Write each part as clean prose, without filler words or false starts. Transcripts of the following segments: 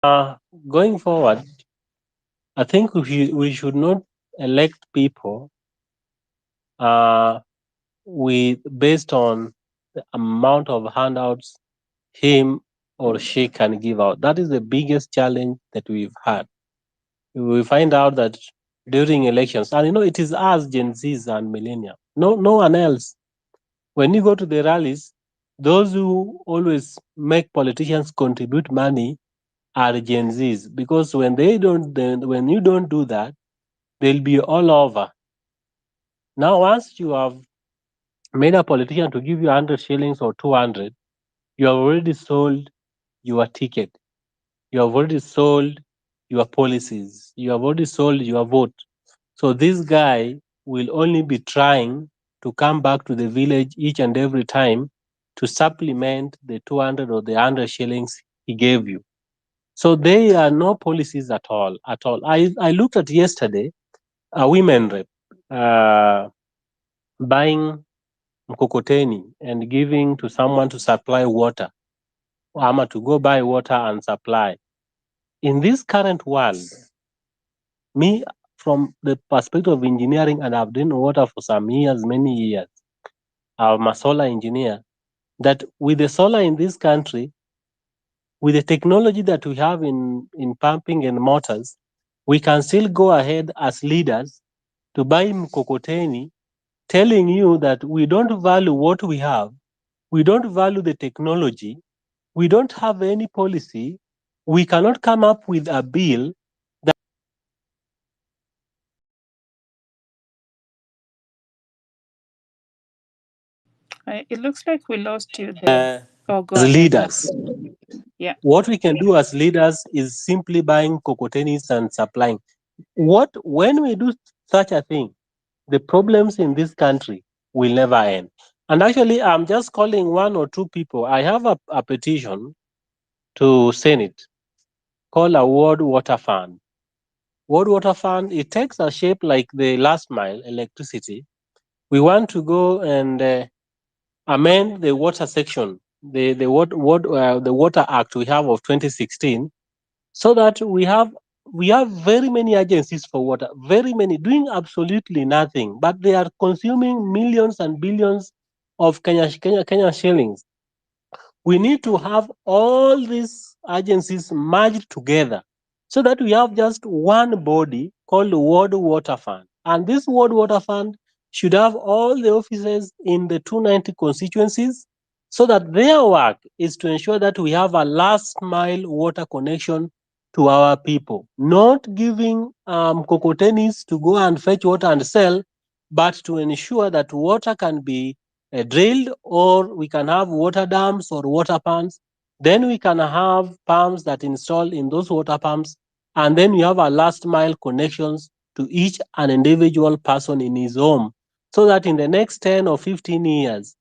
Uh, Going forward, I think we should not elect people uh, with based on the amount of handouts him or she can give out. That is the biggest challenge that we've had. We find out that during elections, and it is us Gen Zs and millennials, no one else. When you go to the rallies, those who always make politicians contribute money are Gen Zs, because when you don't do that, they'll be all over. Now, once you have made a politician to give you 100 shillings or 200, you have already sold your ticket. You have already sold your policies. You have already sold your vote. So this guy will only be trying to come back to the village each and every time to supplement the 200 or the 100 shillings he gave you. So there are no policies at all. At all. I looked at yesterday a women rep buying mkokoteni and giving to someone to supply water, ama to go buy water and supply. In this current world, me, from the perspective of engineering, and I've done water for some years, many years, I'm a solar engineer, that with the solar in this country, with the technology that we have in pumping and motors, we can still go ahead as leaders to buy mkokoteni, telling you that we don't value what we have, we don't value the technology, we don't have any policy, we cannot come up with a bill. It looks like we lost you there. Oh, go As ahead, leaders, Naku. Yeah. what we can do as leaders is simply buying cocotenis and supplying. When we do such a thing, the problems in this country will never end. And actually, I'm just calling one or two people. I have a petition to Senate called a World Water Fund. World Water Fund, it takes a shape like the last mile electricity. We want to go and amend the water section, the Water Act we have of 2016, so that we have very many agencies for water, very many doing absolutely nothing, but they are consuming millions and billions of Kenya shillings. We need to have all these agencies merged together so that we have just one body called the World Water Fund. And this World Water Fund should have all the offices in the 290 constituencies, so that their work is to ensure that we have a last mile water connection to our people, not giving cocotenis to go and fetch water and sell, but to ensure that water can be drilled, or we can have water dams or water pumps. Then we can have pumps that install in those water pumps, and then we have a last mile connections to each an individual person in his home, so that in the next 10 or 15 years,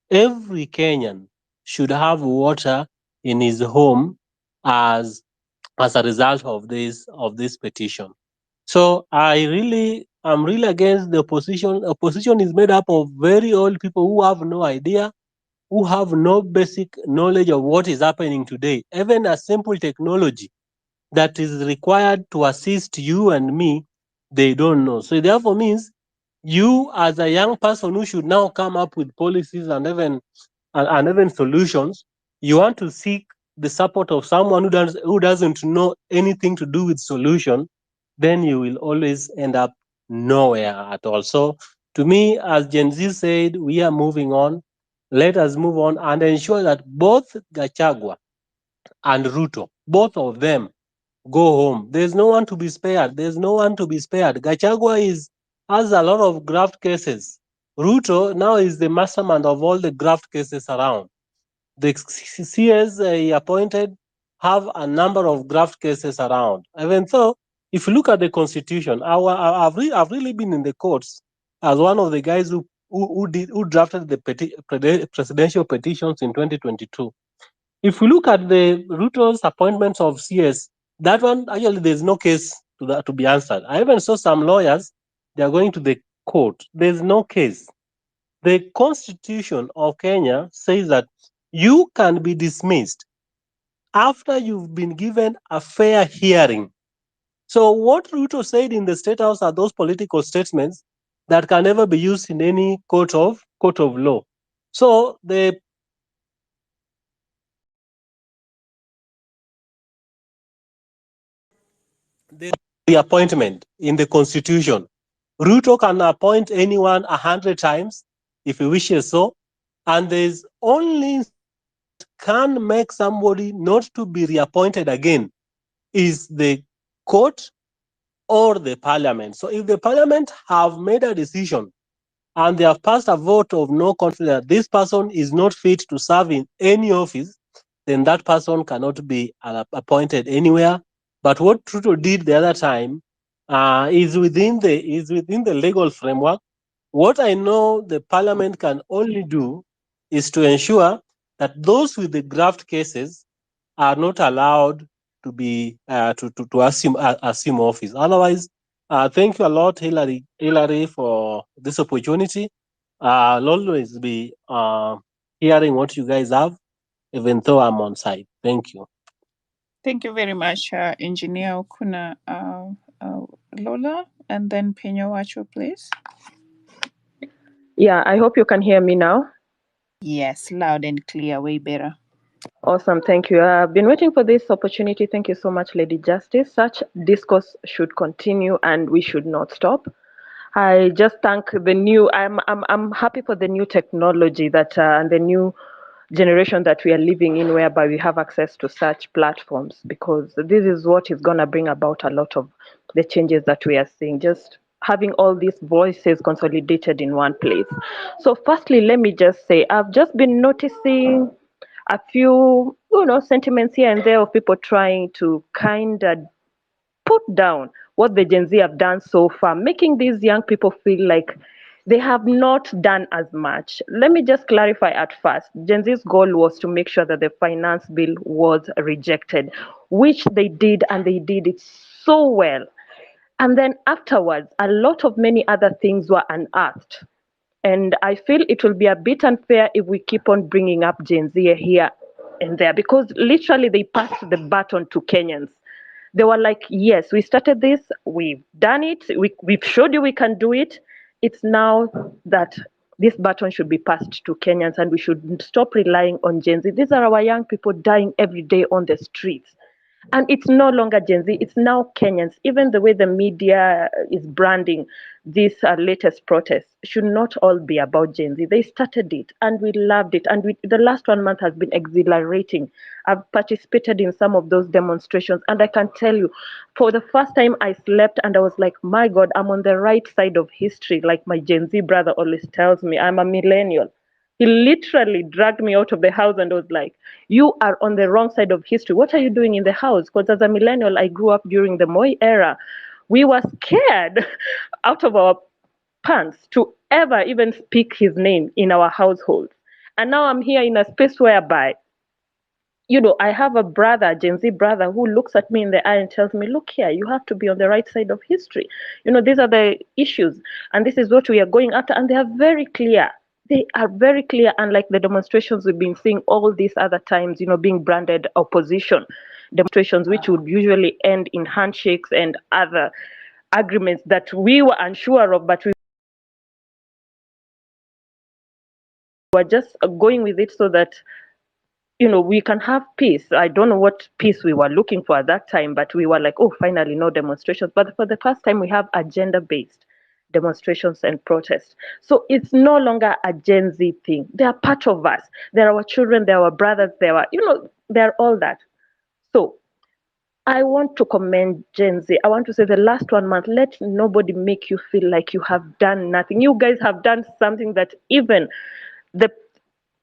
every Kenyan should have water in his home as as a result of this petition. So I'm really against the opposition. Opposition is made up of very old people who have no idea, who have no basic knowledge of what is happening today. Even a simple technology that is required to assist you and me, they don't know. So therefore means you as a young person who should now come up with policies and even solutions, you want to seek the support of someone who doesn't know anything to do with solution, then you will always end up nowhere at all. So to me, as Gen Z said, we are moving on. Let us move on and ensure that both Gachagua and Ruto, both of them, go home. There's no one to be spared. There's no one to be spared. Gachagua has a lot of graft cases. Ruto now is the mastermind of all the graft cases around. The CS he appointed have a number of graft cases around. Even though, if you look at the constitution, I've really been in the courts as one of the guys who drafted the presidential petitions in 2022. If we look at the Ruto's appointments of CS, that one actually there's no case to be answered. I even saw some lawyers, they are going to the court. There's no case. The constitution of Kenya says that you can be dismissed after you've been given a fair hearing. So what Ruto said in the State House are those political statements that can never be used in any court of law. So the appointment in the constitution, Ruto can appoint anyone 100 times if he wishes so, and there's only instrument that can make somebody not to be reappointed again is the court or the parliament. So if the parliament have made a decision and they have passed a vote of no confidence that this person is not fit to serve in any office, then that person cannot be appointed anywhere. But what Trudeau did the other time is within the legal framework. What I know the parliament can only do is to ensure that those with the graft cases are not allowed to be to assume office. Otherwise, thank you a lot, Hillary, for this opportunity. I'll always be hearing what you guys have, even though I'm on site. Thank you. Thank you very much, Engineer Okuna. Lola, and then Penyowacho, please. Yeah, I hope you can hear me now. Yes, loud and clear, way better. Awesome, thank you. I've been waiting for this opportunity. Thank you so much, Lady Justice. Such discourse should continue and we should not stop. I just thank the new. I'm happy for the new technology that and the new generation that we are living in, whereby we have access to such platforms, because this is what is going to bring about a lot of the changes that we are seeing. Just having all these voices consolidated in one place. So, firstly, let me just say I've just been noticing a few, sentiments here and there of people trying to kind of put down what the Gen Z have done so far, making these young people feel like they have not done as much. Let me just clarify at first. Gen Z's goal was to make sure that the finance bill was rejected, which they did, and they did it so well. And then afterwards, a lot of many other things were unearthed. And I feel it will be a bit unfair if we keep on bringing up Gen Z here and there, because literally they passed the baton to Kenyans. They were like, yes, we started this, we've done it, we've showed you we can do it. It's now that this baton should be passed to Kenyans, and we should stop relying on Gen Z. These are our young people dying every day on the streets. And it's no longer Gen Z, it's now Kenyans. Even the way the media is branding this latest protest should not all be about Gen Z. They started it and we loved it. And the last 1 month has been exhilarating. I've participated in some of those demonstrations. And I can tell you, for the first time, I slept and I was like, my God, I'm on the right side of history. Like my Gen Z brother always tells me, I'm a millennial. He literally dragged me out of the house and was like, you are on the wrong side of history. What are you doing in the house? Because as a millennial, I grew up during the Moi era. We were scared out of our pants to ever even speak his name in our households. And now I'm here in a space whereby, I have a brother, Gen Z brother, who looks at me in the eye and tells me, look here, you have to be on the right side of history. These are the issues, and this is what we are going after. And they are very clear. They are very clear, unlike the demonstrations we've been seeing all these other times, being branded opposition demonstrations, which would usually end in handshakes and other agreements that we were unsure of, but we were just going with it so that we can have peace. I don't know what peace we were looking for at that time, but we were like, oh, finally, no demonstrations. But for the first time, we have agenda-based demonstrations and protests. So it's no longer a Gen Z thing. They are part of us. They're our children, they're our brothers, they're all that. So I want to commend Gen Z. I want to say the last 1 month, let nobody make you feel like you have done nothing. You guys have done something that even the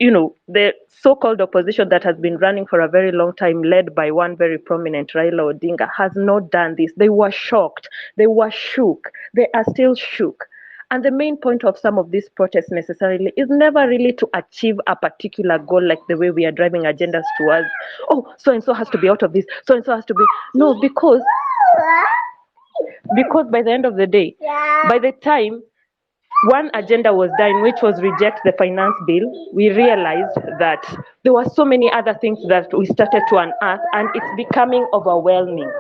the so-called opposition that has been running for a very long time, led by one very prominent Raila Odinga, has not done this. They were shocked. They were shook. They are still shook. And the main point of some of these protests necessarily is never really to achieve a particular goal, like the way we are driving agendas towards, oh, so-and-so has to be out of this, so-and-so has to be. No, because by the end of the day, by the time one agenda was done, which was reject the finance bill. We realized that there were so many other things that we started to unearth, and it's becoming overwhelming.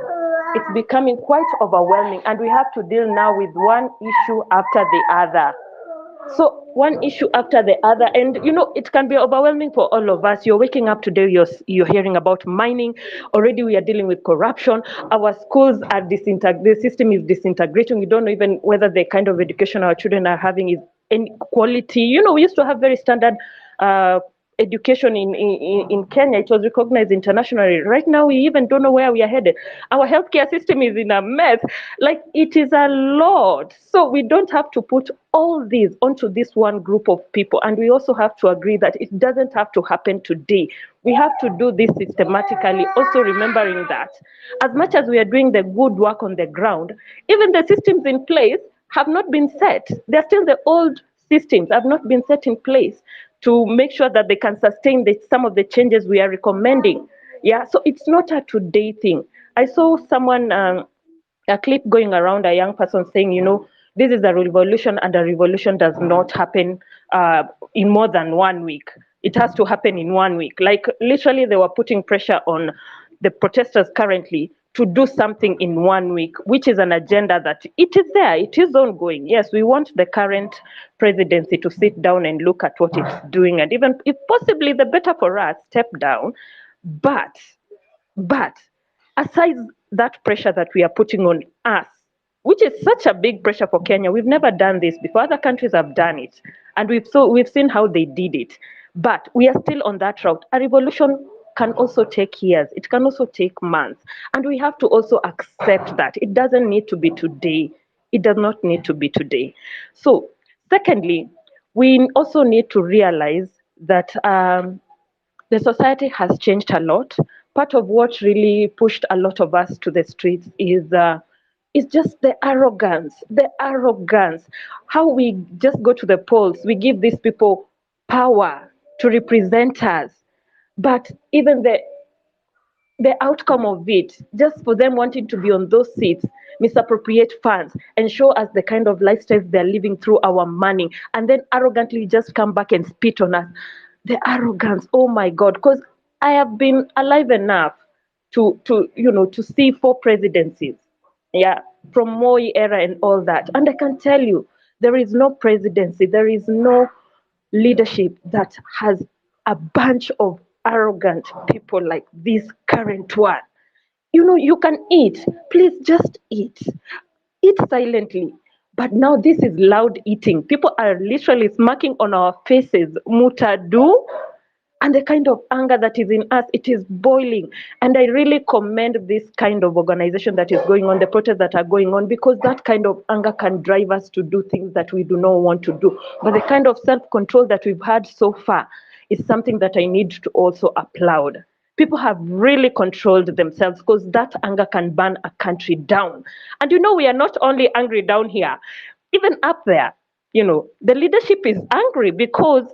It's becoming quite overwhelming, and we have to deal now with one issue after the other. So one issue after the other, and it can be overwhelming for all of us. You're waking up today, you're hearing about mining. Already we are dealing with corruption. Our schools are the system is disintegrating. We don't know even whether the kind of education our children are having is any quality. We used to have very standard uh, education in Kenya. It was recognized internationally. Right now, we even don't know where we are headed. Our healthcare system is in a mess. Like, it is a lot. So we don't have to put all these onto this one group of people. And we also have to agree that it doesn't have to happen today. We have to do this systematically, also remembering that as much as we are doing the good work on the ground, even the systems in place have not been set. They're still the old systems, have not been set in place to make sure that they can sustain some of the changes we are recommending. Yeah, so it's not a today thing. I saw someone, a clip going around, a young person saying, this is a revolution, and a revolution does not happen in more than 1 week. It has to happen in 1 week. Like, literally, they were putting pressure on the protesters currently to do something in 1 week, which is an agenda that it is there, it is ongoing. Yes, we want the current presidency to sit down and look at what it's doing, and even if possibly the better for us, step down. But aside that pressure that we are putting on us, which is such a big pressure for Kenya, we've never done this before. Other countries have done it, and we've seen how they did it. But we are still on that route. A revolution can also take years. It can also take months, and we have to also accept that it doesn't need to be today. It does not need to be today. So, secondly, we also need to realize that the society has changed a lot. Part of what really pushed a lot of us to the streets is just the arrogance. The arrogance. How we just go to the polls, we give these people power to represent us, but even the outcome of it, just for them wanting to be on those seats, misappropriate funds and show us the kind of lifestyles they're living through our money, and then arrogantly just come back and spit on us. The arrogance, oh my God, because I have been alive enough to see 4 presidencies, yeah, from Moi era and all that. And I can tell you, there is no presidency, there is no leadership that has a bunch of arrogant people like this current one. You can eat, please just eat silently. But now this is loud eating. People are literally smacking on our faces, mutadu, and the kind of anger that is in us, it is boiling. And I really commend this kind of organization that is going on, the protests that are going on, because that kind of anger can drive us to do things that we do not want to do. But the kind of self-control that we've had so far is something that I need to also applaud. People have really controlled themselves, because that anger can burn a country down. And we are not only angry down here, even up there, the leadership is angry, because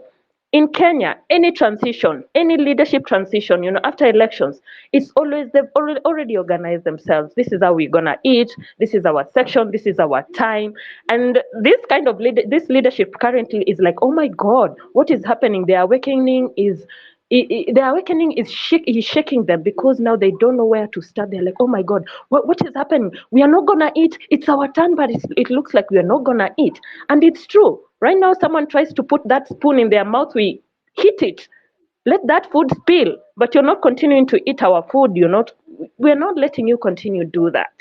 in Kenya, any transition, any leadership transition, after elections, it's always they've already organized themselves. This is how we're gonna eat. This is our section. This is our time. And this kind of this leadership currently is like, oh my God, what is happening? The awakening is shaking them, because now they don't know where to start. They're like, oh my God, what is happening? We are not gonna eat. It's our turn, but it looks like we are not gonna eat. And it's true. Right now, someone tries to put that spoon in their mouth, we hit it. Let that food spill, but you're not continuing to eat our food. We're not letting you continue to do that.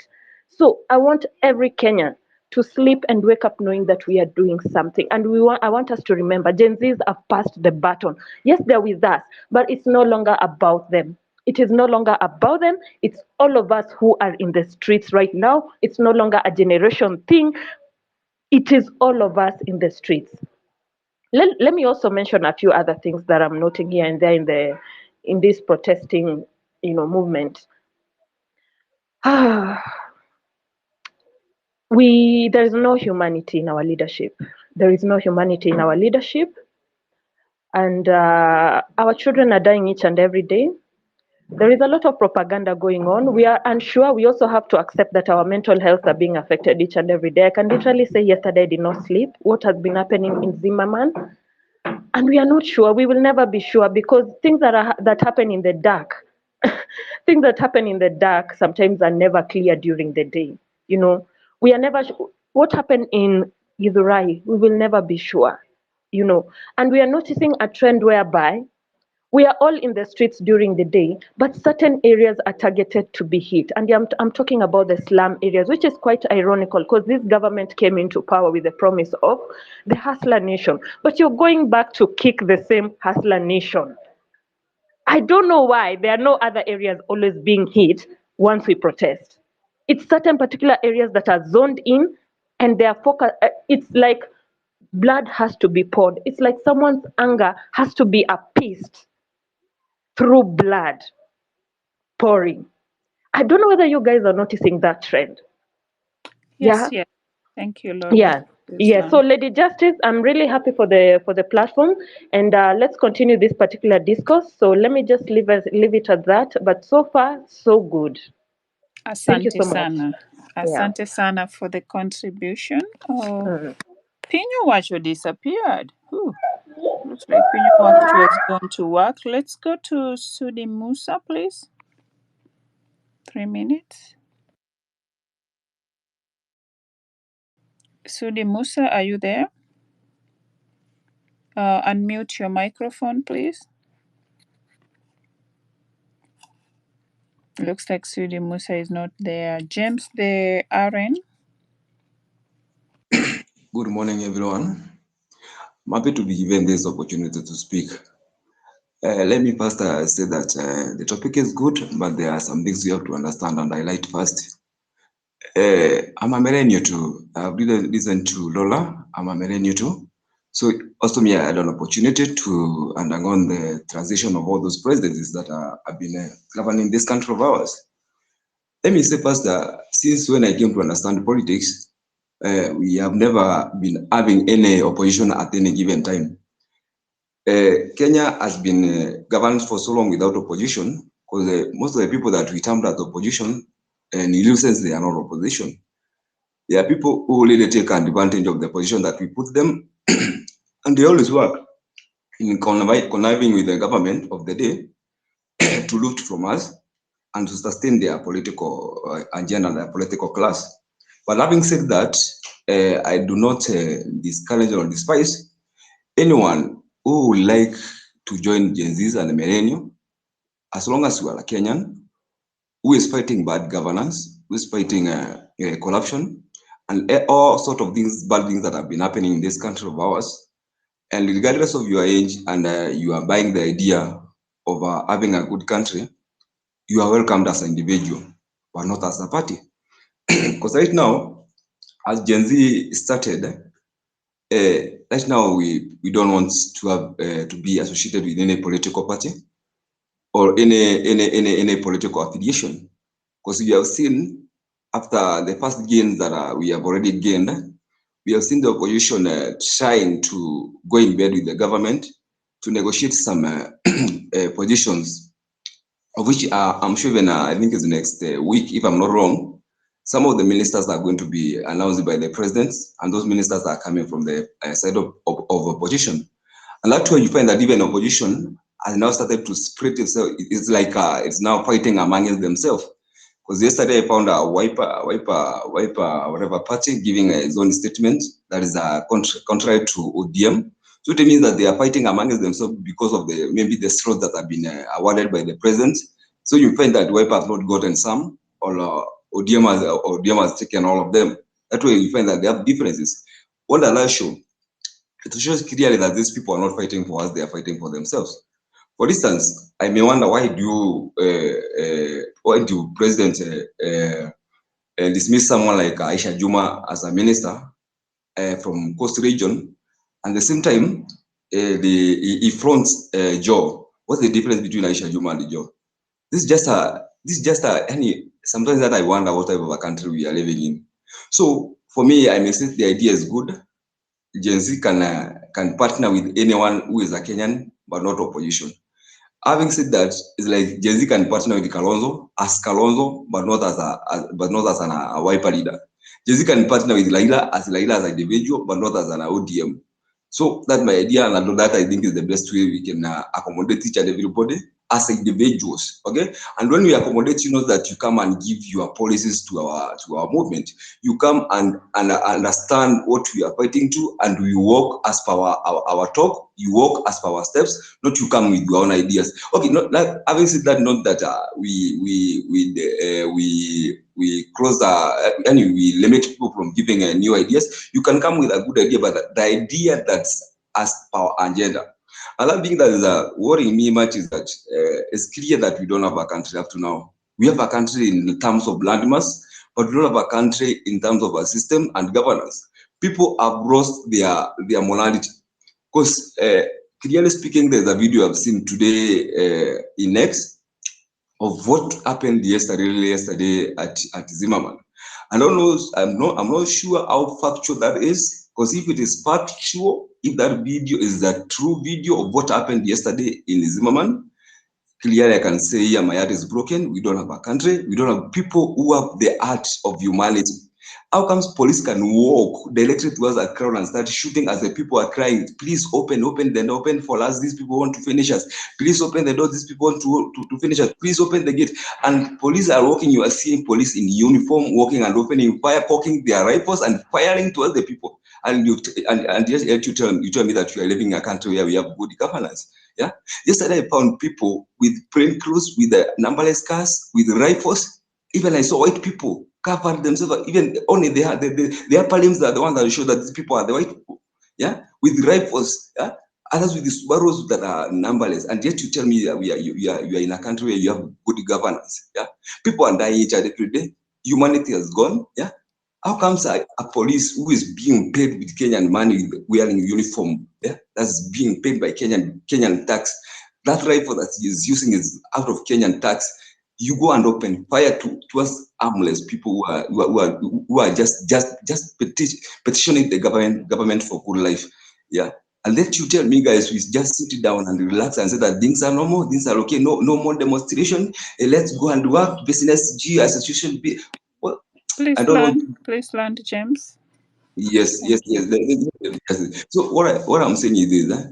So I want every Kenyan to sleep and wake up knowing that we are doing something. And I want us to remember, Gen Zs have passed the baton. Yes, they're with us, but it's no longer about them. It is no longer about them. It's all of us who are in the streets right now. It's no longer a generation thing. It is all of us in the streets. Let me also mention a few other things that I'm noting here and there in this protesting, movement. There is no humanity in our leadership. There is no humanity in our leadership, and our children are dying each and every day. There is a lot of propaganda going on. We are unsure. We also have to accept that our mental health are being affected each and every day. I can literally say yesterday I did not sleep. What has been happening in Zimmerman? And we are not sure. We will never be sure because things that happen in the dark, things that happen in the dark sometimes are never clear during the day. You know, we are never what happened in Githurai. We will never be sure. You know, and we are noticing a trend whereby we are all in the streets during the day, but certain areas are targeted to be hit. And I'm talking about the slum areas, which is quite ironical because this government came into power with the promise of the hustler nation. But you're going back to kick the same hustler nation. I don't know why there are no other areas always being hit once we protest. It's certain particular areas that are zoned in and they are focused. It's like blood has to be poured. It's like someone's anger has to be appeased through blood pouring. I don't know whether you guys are noticing that trend. Yes, Yeah. yes. Thank you, Lola. Yeah. Yeah. So, Lady Justice, I'm really happy for the platform, and let's continue this particular discourse. So let me just leave it at that. But so far, so good. Thank you Asante so much. sana. Yeah. Asante sana for the contribution. Oh, Mm. Pinyo Wacho disappeared. Ooh, looks like Pinyo Wacho has gone to work. Let's go to Sudi Musa, please. 3 minutes. Sudi Musa, are you there? Unmute your microphone, please. Looks like Sudi Musa is not there. James the RN. Good morning, everyone. I'm happy to be given this opportunity to speak. Let me first say that the topic is good, but there are some things you have to understand and highlight first. I'm a millennial too. I've listened to Lola. I'm a millennial too. So also me, I had an opportunity to undergo the transition of all those presidencies that have been governing this country of ours. Let me say first that since when I came to understand politics, we have never been having any opposition at any given time. Kenya has been governed for so long without opposition because most of the people that we termed as opposition, in real sense, they are not opposition. They are people who really take advantage of the position that we put them, and they always work in conniving with the government of the day to loot from us and to sustain their political agenda and their political class. But having said that, I do not discourage or despise anyone who would like to join Gen Zs and the millennium, as long as you are a Kenyan who is fighting bad governance, who is fighting corruption, and all sort of things, bad things that have been happening in this country of ours. And regardless of your age, and you are buying the idea of having a good country, you are welcomed as an individual, but not as a party. Because right now, as Gen Z started, right now we don't want to have to be associated with any political party or any political affiliation, because we have seen after the first gains that we have already gained, we have seen the opposition trying to go in bed with the government to negotiate some positions, of which I'm sure even I think is next week, if I'm not wrong. Some of the ministers are going to be announced by the president, and those ministers are coming from the side of opposition. And that's why you find that even opposition has now started to split itself. It's like it's now fighting among themselves. Because yesterday I found a wiper, whatever party giving its own statement that is contrary to ODM. So it means that they are fighting among themselves because of maybe the slots that have been awarded by the president. So you find that wiper has not gotten some, or ODM has taken all of them. That way you find that they have differences. What does that show? It shows clearly that these people are not fighting for us, they are fighting for themselves. For instance, I may wonder why do President dismiss someone like Aisha Juma as a minister from Coast Region, and at the same time he fronts Joe. What's the difference between Aisha Juma and Joe? This is just any sometimes that I wonder what type of a country we are living in. So for me, I may say the idea is good. Gen Z can partner with anyone who is a Kenyan, but not opposition. Having said that, it's like Gen Z can partner with Kalonzo as Kalonzo, but not as a wiper leader. Gen Z can partner with Laila as an individual, but not as an ODM. So that's my idea, and that I think is the best way we can accommodate each and everybody as individuals. Okay, and when we accommodate, you know that you come and give your policies to our movement. You come and understand what we are fighting to, and we walk as per our talk. You walk as per our steps, not you come with your own ideas. Okay, not like having said that, not that we close anyway, we limit people from giving new ideas. You can come with a good idea, but the idea that's as per our agenda. Another thing that is worrying me much is that it's clear that we don't have a country up to now. We have a country in terms of landmass, but we don't have a country in terms of a system and governance. People have lost their morality. Because clearly speaking, there's a video I've seen today in X of what happened yesterday at Zimmerman. I don't know, I'm not sure how factual that is, because if it is factual, if that video is the true video of what happened yesterday in Zimmerman, clearly I can say, yeah, my heart is broken. We don't have a country. We don't have people who have the heart of humanity. How comes police can walk directly towards a crowd and start shooting as the people are crying, please open the door, open for us, these people want to finish us. Please open the door, these people want to finish us. Please open the gate. And police are walking, you are seeing police in uniform walking and opening fire, cocking their rifles and firing towards the people. And yet you tell me that you are living in a country where we have good governance. Yeah. Yesterday I found people with plain clothes, with numberless cars, with rifles. Even I saw white people covered themselves. Even only their upper limbs are the ones that show that these people are the white people. Yeah, with rifles. Yeah, others with the Subarus that are numberless. And yet you tell me that you are in a country where you have good governance. Yeah, people are dying each other every day. Humanity has gone. Yeah. How comes a police who is being paid with Kenyan money, wearing uniform, yeah, that's being paid by Kenyan tax, that rifle that he is using is out of Kenyan tax, you go and open fire towards harmless people who are just petitioning the government for good life, yeah. And let you tell me, guys, we just sit down and relax and say that things are normal, things are okay, no more demonstration. Let's go and work, business, G, association, B. Well, I don't know. Please land, James. Yes. So what I'm saying is this,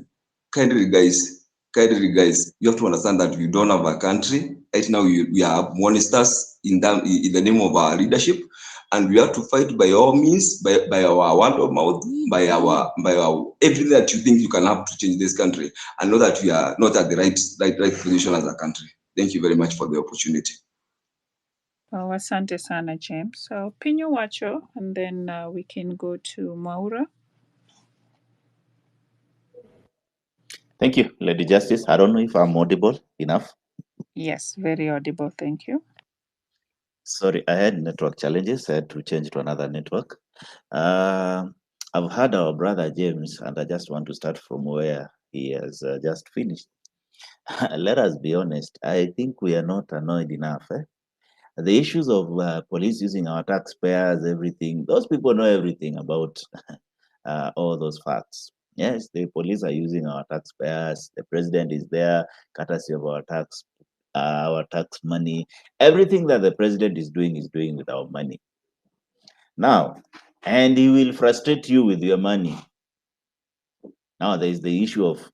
kindly guys, you have to understand that we don't have a country. Right now we are monsters in the name of our leadership, and we have to fight by all means, by our word of mouth, by our everything that you think you can have to change this country, and know that we are not at the right position as a country. Thank you very much for the opportunity. Oh, asante sana, James. So, Pinyo Wacho, and then we can go to Maura. Thank you, Lady Justice. I don't know if I'm audible enough. Yes, very audible. Thank you. Sorry, I had network challenges. I had to change to another network. I've heard our brother James, and I just want to start from where he has just finished. Let us be honest. I think we are not annoyed enough. The issues of police using our taxpayers, everything, those people know everything about all those facts. Yes, the police are using our taxpayers. The president is there, courtesy of our tax money. Everything that the president is doing with our money. Now, and he will frustrate you with your money. Now, there is the issue of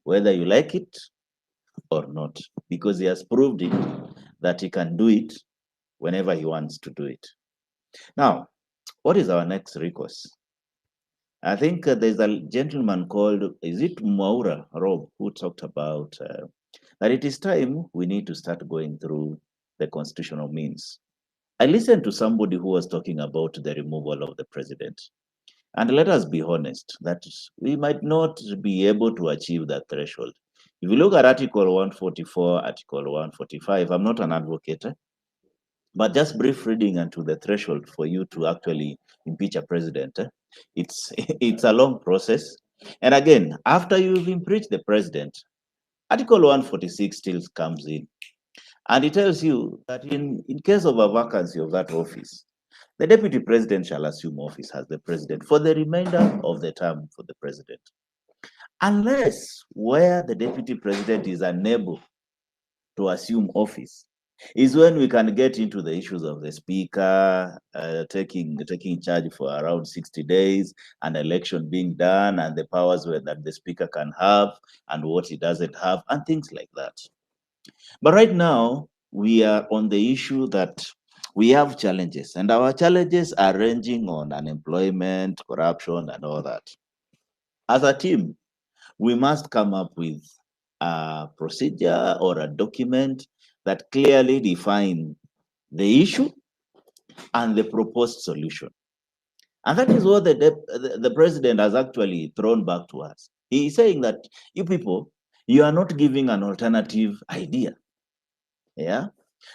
whether you like it or not, because he has proved it that he can do it whenever he wants to do it. Now, what is our next recourse? I think there's a gentleman called, is it Maura Rob, who talked about that it is time we need to start going through the constitutional means. I listened to somebody who was talking about the removal of the president. And let us be honest, that we might not be able to achieve that threshold. If you look at Article 144, Article 145, I'm not an advocate, but just brief reading into the threshold for you to actually impeach a president, it's a long process. And again, after you've impeached the president, Article 146 still comes in. And it tells you that in case of a vacancy of that office, the deputy president shall assume office as the president for the remainder of the term for the president. Unless where the deputy president is unable to assume office is when we can get into the issues of the speaker taking charge for around 60 days, an election being done, and the powers that the speaker can have and what he doesn't have, and things like that. But right now, we are on the issue that we have challenges, and our challenges are ranging on unemployment, corruption, and all that. As a team, we must come up with a procedure or a document that clearly define the issue and the proposed solution. And that is what the president has actually thrown back to us. He is saying that you people, you are not giving an alternative idea. Yeah,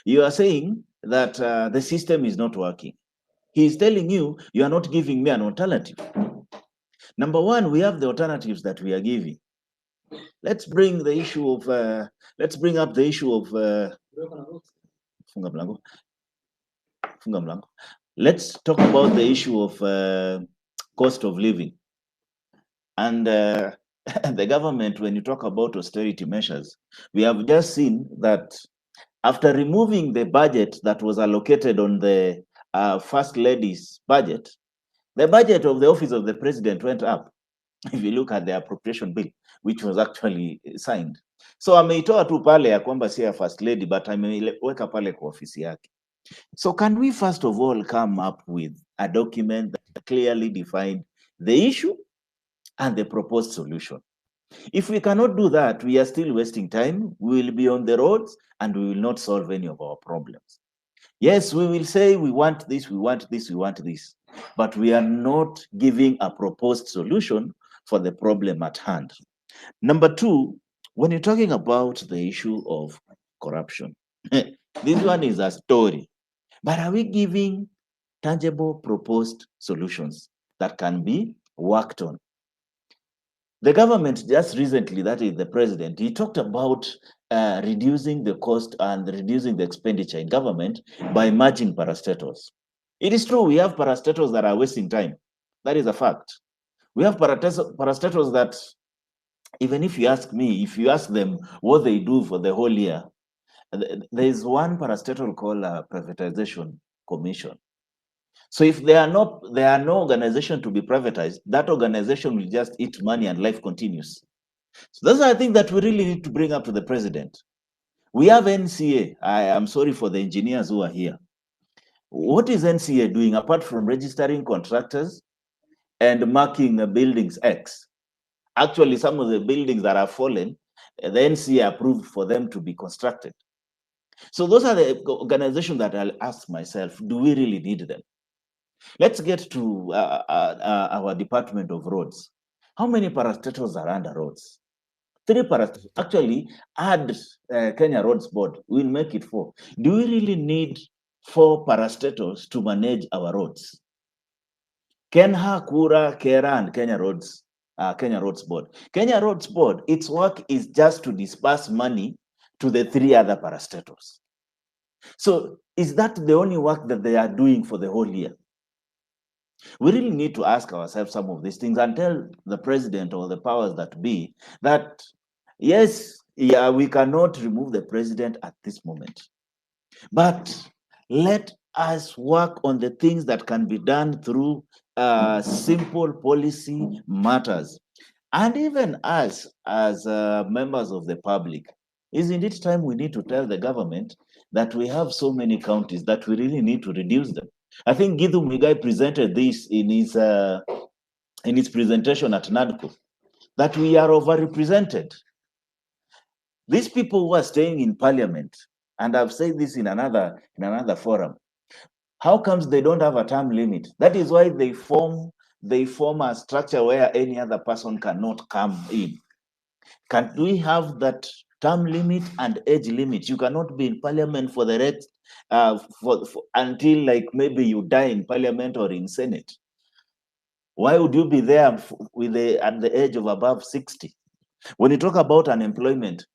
you are saying that the system is not working. He is telling you, you are not giving me an alternative. Number one, we have the alternatives that we are giving. Let's bring the issue of, let's bring up the issue of, let's talk about the issue of cost of living. And the government, when you talk about austerity measures, we have just seen that after removing the budget that was allocated on the First Lady's budget, the budget of the Office of the President went up. If you look at the appropriation bill, which was actually signed. So ameitoa tu pale ya kwamba si ya First Lady, but ameweka pale kwa ofisi yake. So can we first of all come up with a document that clearly defines the issue and the proposed solution? If we cannot do that, we are still wasting time. We will be on the roads and we will not solve any of our problems. Yes, we will say we want this, we want this, we want this, but we are not giving a proposed solution for the problem at hand. Number two, when you're talking about the issue of corruption, this one is a story, but are we giving tangible proposed solutions that can be worked on? The government just recently, that is the president, he talked about reducing the cost and reducing the expenditure in government by merging parastatals. It is true, we have parastatals that are wasting time. That is a fact. We have parastatals that, even if you ask me, if you ask them what they do for the whole year, there is one parastatal called a privatization commission. So if there are no organization to be privatized, that organization will just eat money and life continues. So that's I think that we really need to bring up to the president. We have NCA. I am sorry for the engineers who are here. What is NCA doing apart from registering contractors and marking buildings X? Actually, some of the buildings that are fallen, the NCA approved for them to be constructed. So those are the organizations that I'll ask myself, do we really need them? Let's get to our Department of Roads. How many parastatals are under roads? 3 parastatals. Actually, add Kenya Roads Board, we'll make it 4. Do we really need 4 parastatals to manage our roads? Kenha, Kura, Kera, and Kenya Roads Board. Kenya Roads Board, its work is just to disperse money to the 3 other parastatals. So is that the only work that they are doing for the whole year? We really need to ask ourselves some of these things and tell the president or the powers that be that, yes, yeah, we cannot remove the president at this moment, but let us work on the things that can be done through simple policy matters. And even us as members of the public, is indeed time we need to tell the government that we have so many counties that we really need to reduce them. I think Githu Muigai presented this in his presentation at NADCO, that we are overrepresented. These people who are staying in parliament, and I've said this in another forum, how comes they don't have a term limit? That is why they form a structure where any other person cannot come in. Can we have that term limit and age limit? You cannot be in parliament for the rest until like maybe you die in parliament or in Senate. Why would you be there at the age of above 60? When you talk about unemployment,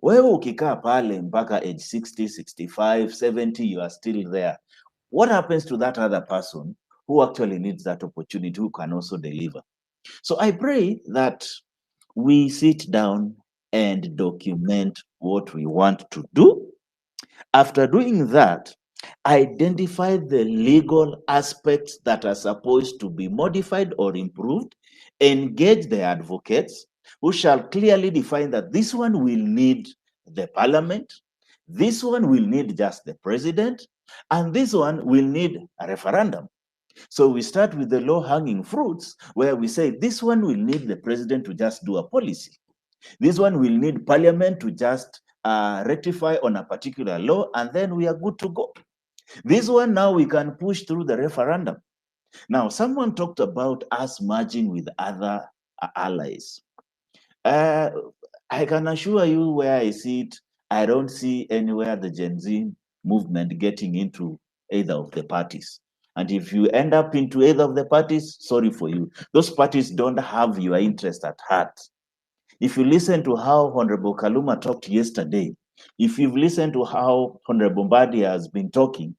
wewe ukikaa pale mpaka age 60, 65, 70, you are still there. What happens to that other person who actually needs that opportunity, who can also deliver? So I pray that we sit down and document what we want to do. After doing that, identify the legal aspects that are supposed to be modified or improved, engage the advocates who shall clearly define that this one will need the parliament, this one will need just the president, and this one will need a referendum. So we start with the low-hanging fruits where we say this one will need the president to just do a policy. This one will need parliament to just ratify on a particular law, and then we are good to go. This one now we can push through the referendum. Now, someone talked about us merging with other allies. I can assure you where I see it, I don't see anywhere the Gen Z movement getting into either of the parties. And if you end up into either of the parties, sorry for you. Those parties don't have your interest at heart. If you listen to how Honorable Kaluma talked yesterday, if you've listened to how Honorable Mbadi has been talking,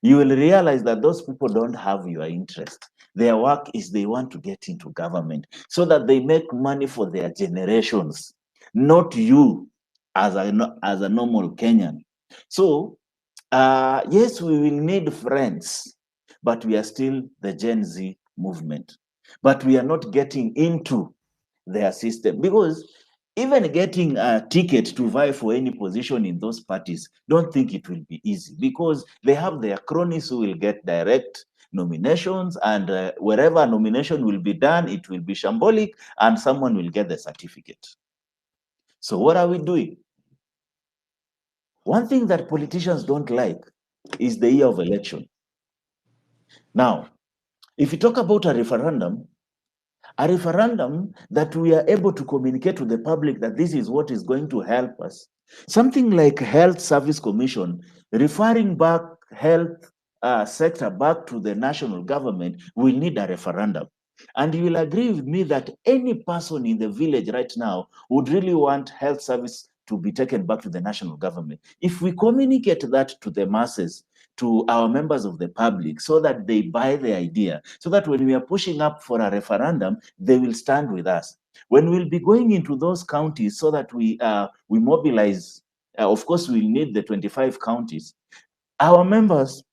you will realize that those people don't have your interest. Their work is they want to get into government so that they make money for their generations, not you as a normal Kenyan. So, yes, we will need friends, but we are still the Gen Z movement. But we are not getting into their system, because even getting a ticket to vie for any position in those parties, don't think it will be easy, because they have their cronies who will get direct nominations, and wherever nomination will be done, it will be shambolic and someone will get the certificate. So what are we doing? One thing that politicians don't like is the year of election. Now, if you talk about a referendum that we are able to communicate to the public that this is what is going to help us. Something like Health Service Commission, referring back health sector back to the national government, will need a referendum. And you will agree with me that any person in the village right now would really want health service to be taken back to the national government. If we communicate that to the masses, to our members of the public, so that they buy the idea, so that when we are pushing up for a referendum, they will stand with us. When we'll be going into those counties so that we mobilize, of course, we'll need the 25 counties. Our members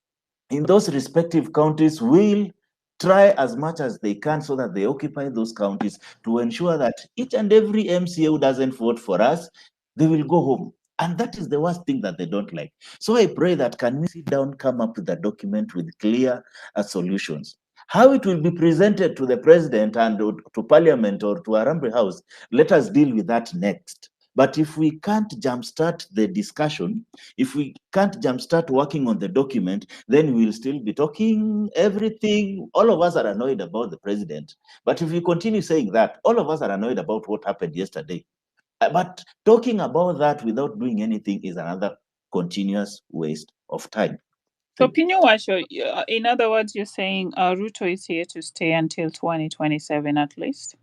in those respective counties will try as much as they can so that they occupy those counties to ensure that each and every MCA who doesn't vote for us, they will go home. And that is the worst thing that they don't like. So I pray that can we sit down, come up with a document with clear solutions. How it will be presented to the president and to parliament or to Harambee House, let us deal with that next. But if we can't jumpstart the discussion, if we can't jumpstart working on the document, then we'll still be talking everything. All of us are annoyed about the president. But if we continue saying that, all of us are annoyed about what happened yesterday. But talking about that without doing anything is another continuous waste of time. So, Pinyo Washo, in other words, you're saying Ruto is here to stay until 2027 at least?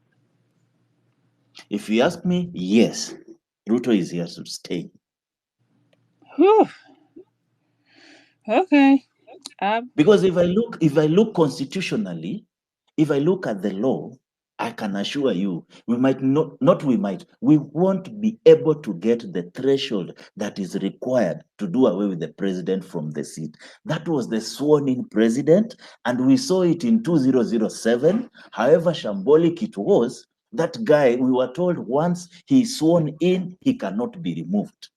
If you ask me, yes, Ruto is here to stay. Whew. Okay. Because if I look constitutionally, if I look at the law, I can assure you, we won't be able to get the threshold that is required to do away with the president from the seat. That was the sworn-in president, and we saw it in 2007. However shambolic it was, that guy, we were told once he's sworn in, he cannot be removed.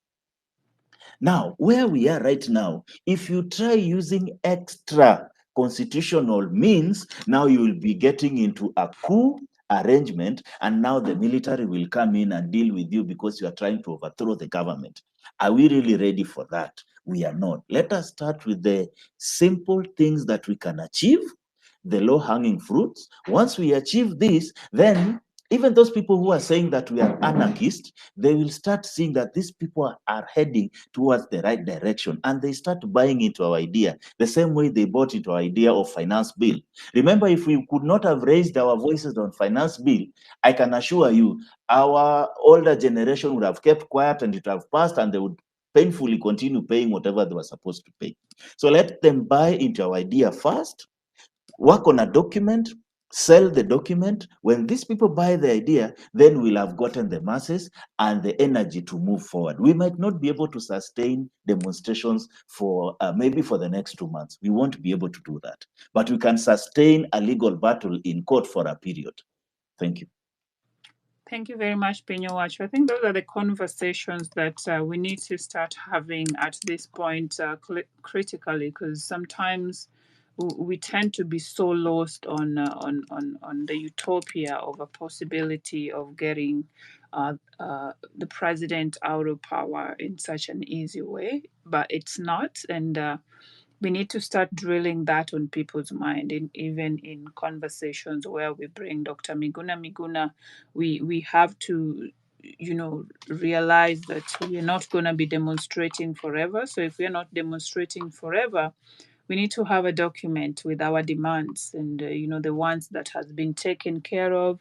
Now, where we are right now, if you try using extra constitutional means, now you will be getting into a coup arrangement, and now the military will come in and deal with you because you are trying to overthrow the government. Are we really ready for that? We are not. Let us start with the simple things that we can achieve, the low-hanging fruits. Once we achieve this, then even those people who are saying that we are anarchists, they will start seeing that these people are heading towards the right direction, and they start buying into our idea the same way they bought into our idea of finance bill. Remember, if we could not have raised our voices on finance bill, I can assure you our older generation would have kept quiet and it would have passed, and they would painfully continue paying whatever they were supposed to pay. So let them buy into our idea first, work on a document, sell the document. When these people buy the idea, then we'll have gotten the masses and the energy to move forward. We might not be able to sustain demonstrations for maybe for the next 2 months. We won't be able to do that. But we can sustain a legal battle in court for a period. Thank you. Thank you very much, Pinyowacho. I think those are the conversations that we need to start having at this point critically, because sometimes we tend to be so lost on the utopia of a possibility of getting the president out of power in such an easy way, but it's not. And we need to start drilling that on people's mind, even in conversations where we bring Dr. Miguna. We have to, realize that we're not going to be demonstrating forever. So if we're not demonstrating forever, we need to have a document with our demands and, the ones that has been taken care of.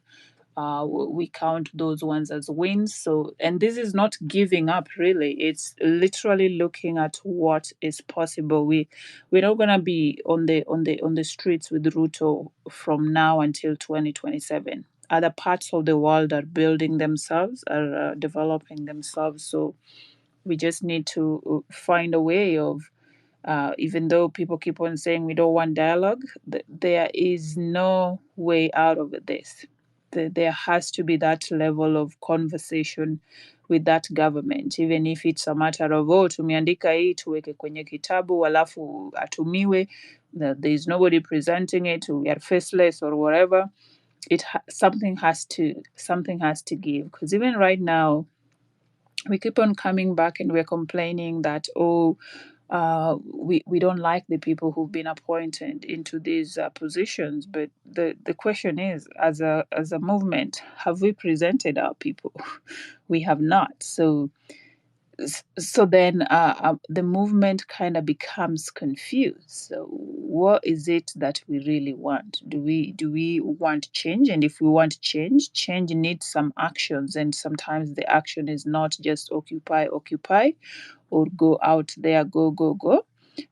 We count those ones as wins. So, and this is not giving up really. It's literally looking at what is possible. We're not gonna be on the streets with Ruto from now until 2027. Other parts of the world are building themselves, are developing themselves. So we just need to find a way of even though people keep on saying we don't want dialogue, there is no way out of this. There has to be that level of conversation with that government, even if it's a matter of tumeandika hii tuweke kwenye kitabu alafu atumiwe, there is nobody presenting it, we are faceless or whatever. Something has to give, because even right now we keep on coming back and we're complaining that we don't like the people who've been appointed into these positions. But the question is, as a movement, have we presented our people? We have not. So then the movement kind of becomes confused. So what is it that we really want? Do we want change? And if we want change needs some actions. And sometimes the action is not just occupy or go out there, go.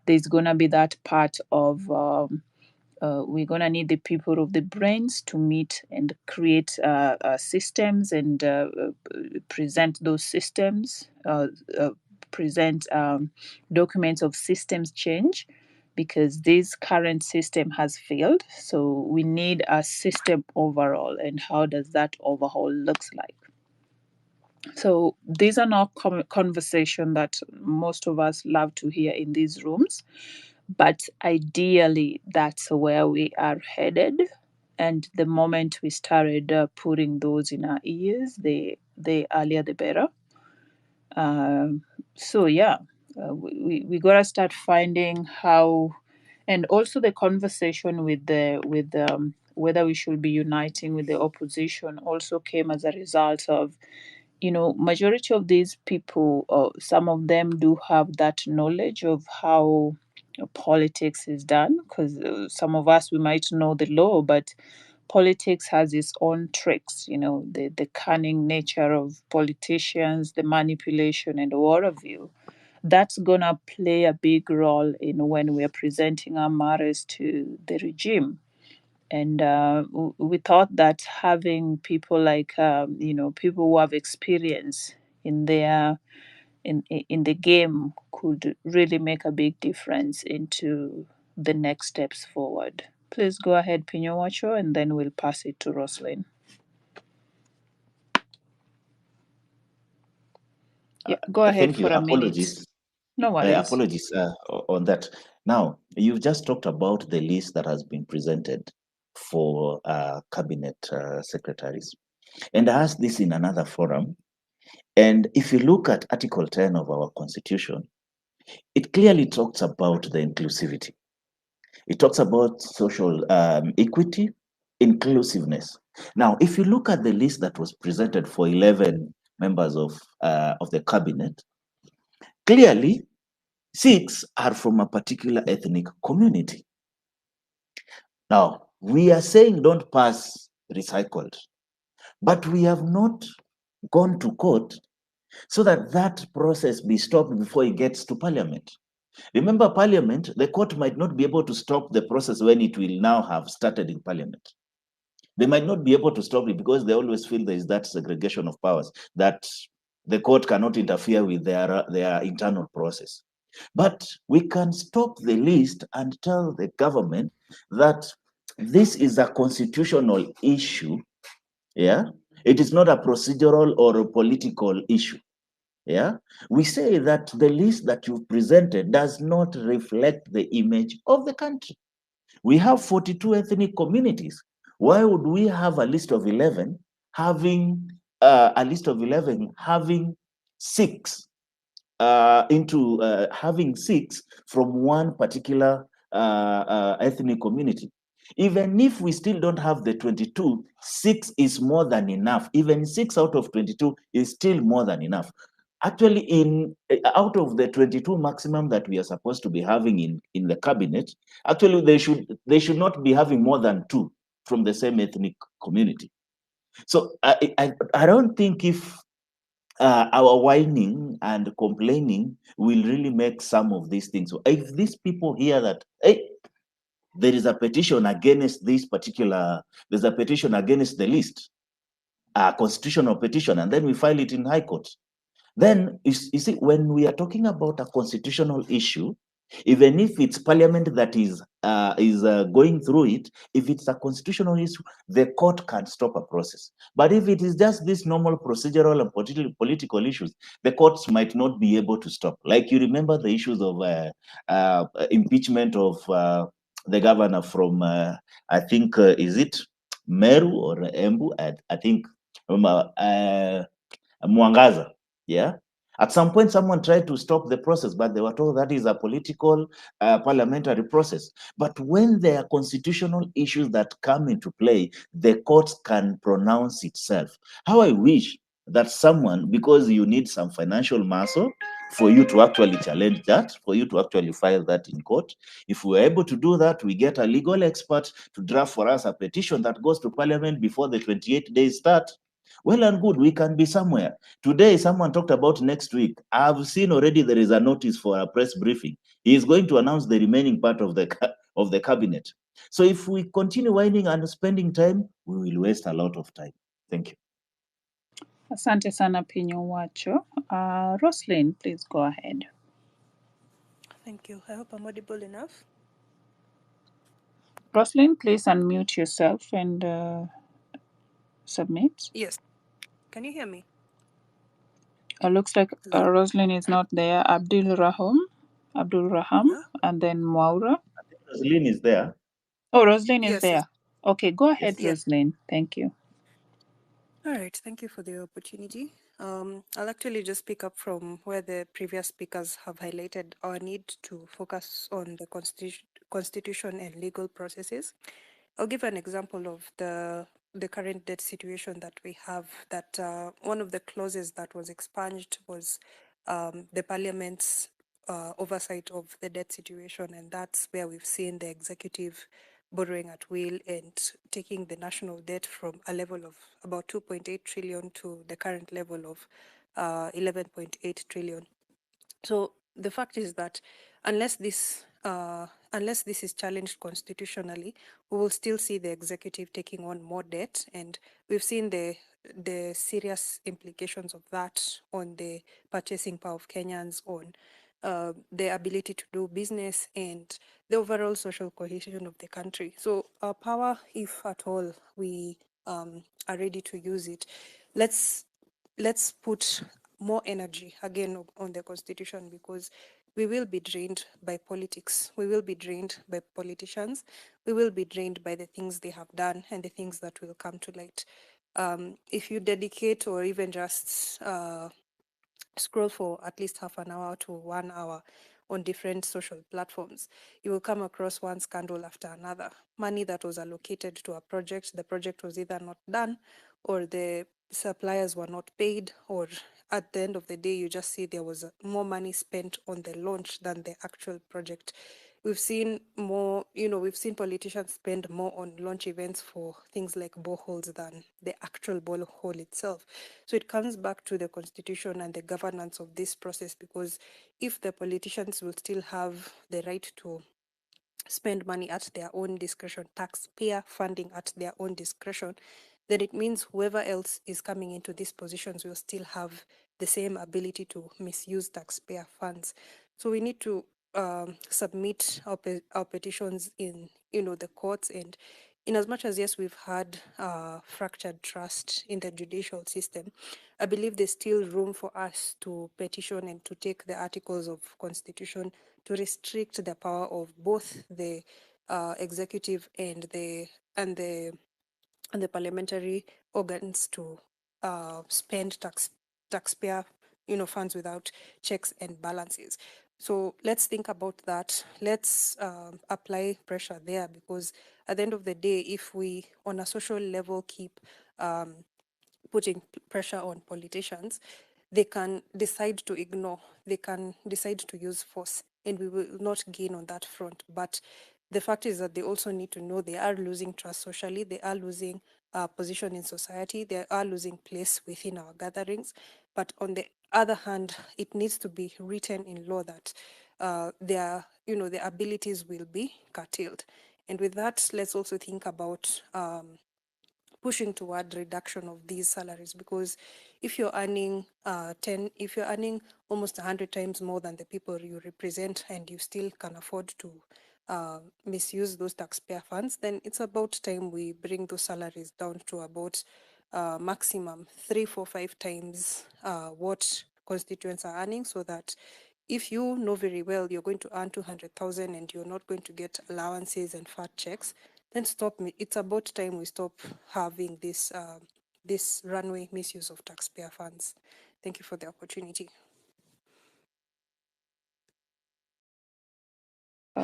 There's gonna be that part of we're going to need the people of the brains to meet and create systems and present those systems, present documents of systems change, because this current system has failed. So we need a system overall. And how does that overhaul looks like? So these are not conversation that most of us love to hear in these rooms. But ideally, that's where we are headed. And the moment we started putting those in our ears, the earlier the better. So yeah, we gotta start finding how, and also the conversation with whether we should be uniting with the opposition also came as a result of, majority of these people, some of them do have that knowledge of how politics is done, because some of us, we might know the law, but politics has its own tricks, the cunning nature of politicians, the manipulation and what have you. That's gonna play a big role in when we're presenting our matters to the regime. And we thought that having people like people who have experience in their in the game could really make a big difference into the next steps forward. Please go ahead, Pinyowacho, and then we'll pass it to Roslyn. Yeah, go ahead. Thank you. For a Apologies. minute. No worries. Apologies on that. Now, you've just talked about the list that has been presented for cabinet secretaries. And I asked this in another forum. And if you look at Article 10 of our Constitution, it clearly talks about the inclusivity. It talks about social equity, inclusiveness. Now, if you look at the list that was presented for 11 members of the cabinet, clearly 6 are from a particular ethnic community. Now, we are saying don't pass recycled, but we have not gone to court so that that process be stopped before it gets to parliament. Remember, parliament, the court might not be able to stop the process when it will now have started in parliament. They might not be able to stop it because they always feel there is that segregation of powers, that the court cannot interfere with their internal process. But we can stop the list and tell the government that this is a constitutional issue. Yeah, it is not a procedural or a political issue. Yeah, we say that the list that you've presented does not reflect the image of the country. We have 42 ethnic communities. Why would we have a list of 11 having six having six from one particular ethnic community? Even if we still don't have the 22, 6 is more than enough. Even 6 out of 22 is still more than enough. Actually, out of the 22 maximum that we are supposed to be having in the cabinet, actually they should not be having more than 2 from the same ethnic community. So I don't think if our whining and complaining will really make some of these things. So if these people hear that, hey, there is a petition against this particular, there's a petition against the list, a constitutional petition, and then we file it in High Court. Then, you see, when we are talking about a constitutional issue, even if it's parliament that is going through it, if it's a constitutional issue, the court can stop a process. But if it is just these normal procedural and political issues, the courts might not be able to stop. Like you remember the issues of impeachment of the governor from, I think, is it Meru or Embu? I think Mwangaza. Yeah. At some point, someone tried to stop the process, but they were told that is a political parliamentary process. But when there are constitutional issues that come into play, the courts can pronounce itself. How I wish that someone, because you need some financial muscle for you to actually challenge that, for you to actually file that in court. If we're able to do that, we get a legal expert to draft for us a petition that goes to parliament before the 28 days start. Well and good, we can be somewhere. Today, someone talked about next week. I've seen already there is a notice for a press briefing. He is going to announce the remaining part of the cabinet. So if we continue whining and spending time, we will waste a lot of time. Thank you. Asante sana Pinyo Wacho. Roslyn, please go ahead. Thank you. I hope I'm audible enough. Roslyn, please unmute yourself and submit. Yes. Can you hear me? Looks like Hello? Roslyn is not there. Abdul Raham, Yeah. and then Maura. Roslyn is there. Oh, Roslyn is Yes, there. yes. Okay, go ahead, Yes. Roslyn. Thank you. All right. Thank you for the opportunity. I'll actually just pick up from where the previous speakers have highlighted our need to focus on the constitution and legal processes. I'll give an example of the current debt situation that we have, that one of the clauses that was expunged was the parliament's oversight of the debt situation, and that's where we've seen the executive borrowing at will and taking the national debt from a level of about 2.8 trillion to the current level of 11.8 trillion. So the fact is that unless this is challenged constitutionally, we will still see the executive taking on more debt, and we've seen the serious implications of that on the purchasing power of Kenyans, on the ability to do business, and the overall social cohesion of the country. So our power, if at all we are ready to use it, let's put more energy again on the constitution, because we will be drained by politics. We will be drained by politicians. We will be drained by the things they have done and the things that will come to light. If you dedicate or even just scroll for at least half an hour to 1 hour on different social platforms, you will come across one scandal after another. Money that was allocated to a project, the project was either not done, or the suppliers were not paid, or at the end of the day, you just see there was more money spent on the launch than the actual project. We've seen more, we've seen politicians spend more on launch events for things like boreholes than the actual borehole itself. So it comes back to the constitution and the governance of this process, because if the politicians will still have the right to spend money at their own discretion, taxpayer funding at their own discretion, then it means whoever else is coming into these positions will still have the same ability to misuse taxpayer funds. So we need to submit our petitions in, the courts. And in as much as, yes, we've had fractured trust in the judicial system, I believe there's still room for us to petition and to take the articles of constitution to restrict the power of both the executive and the parliamentary organs to spend taxpayer funds without checks and balances. So let's think about that. Let's apply pressure there, because at the end of the day, if we on a social level keep putting pressure on politicians, they can decide to ignore, they can decide to use force, and we will not gain on that front. But the fact is that they also need to know they are losing trust socially, they are losing position in society, they are losing place within our gatherings. But on the other hand, it needs to be written in law that their abilities will be curtailed. And with that, let's also think about pushing toward reduction of these salaries, because if you're earning if you're earning almost 100 times more than the people you represent, and you still can afford to misuse those taxpayer funds, then it's about time we bring those salaries down to about maximum 3, 4, 5 times what constituents are earning, so that if you know very well you're going to earn 200,000 and you're not going to get allowances and fat checks, then stop me. It's about time we stop having this runway misuse of taxpayer funds. Thank you for the opportunity.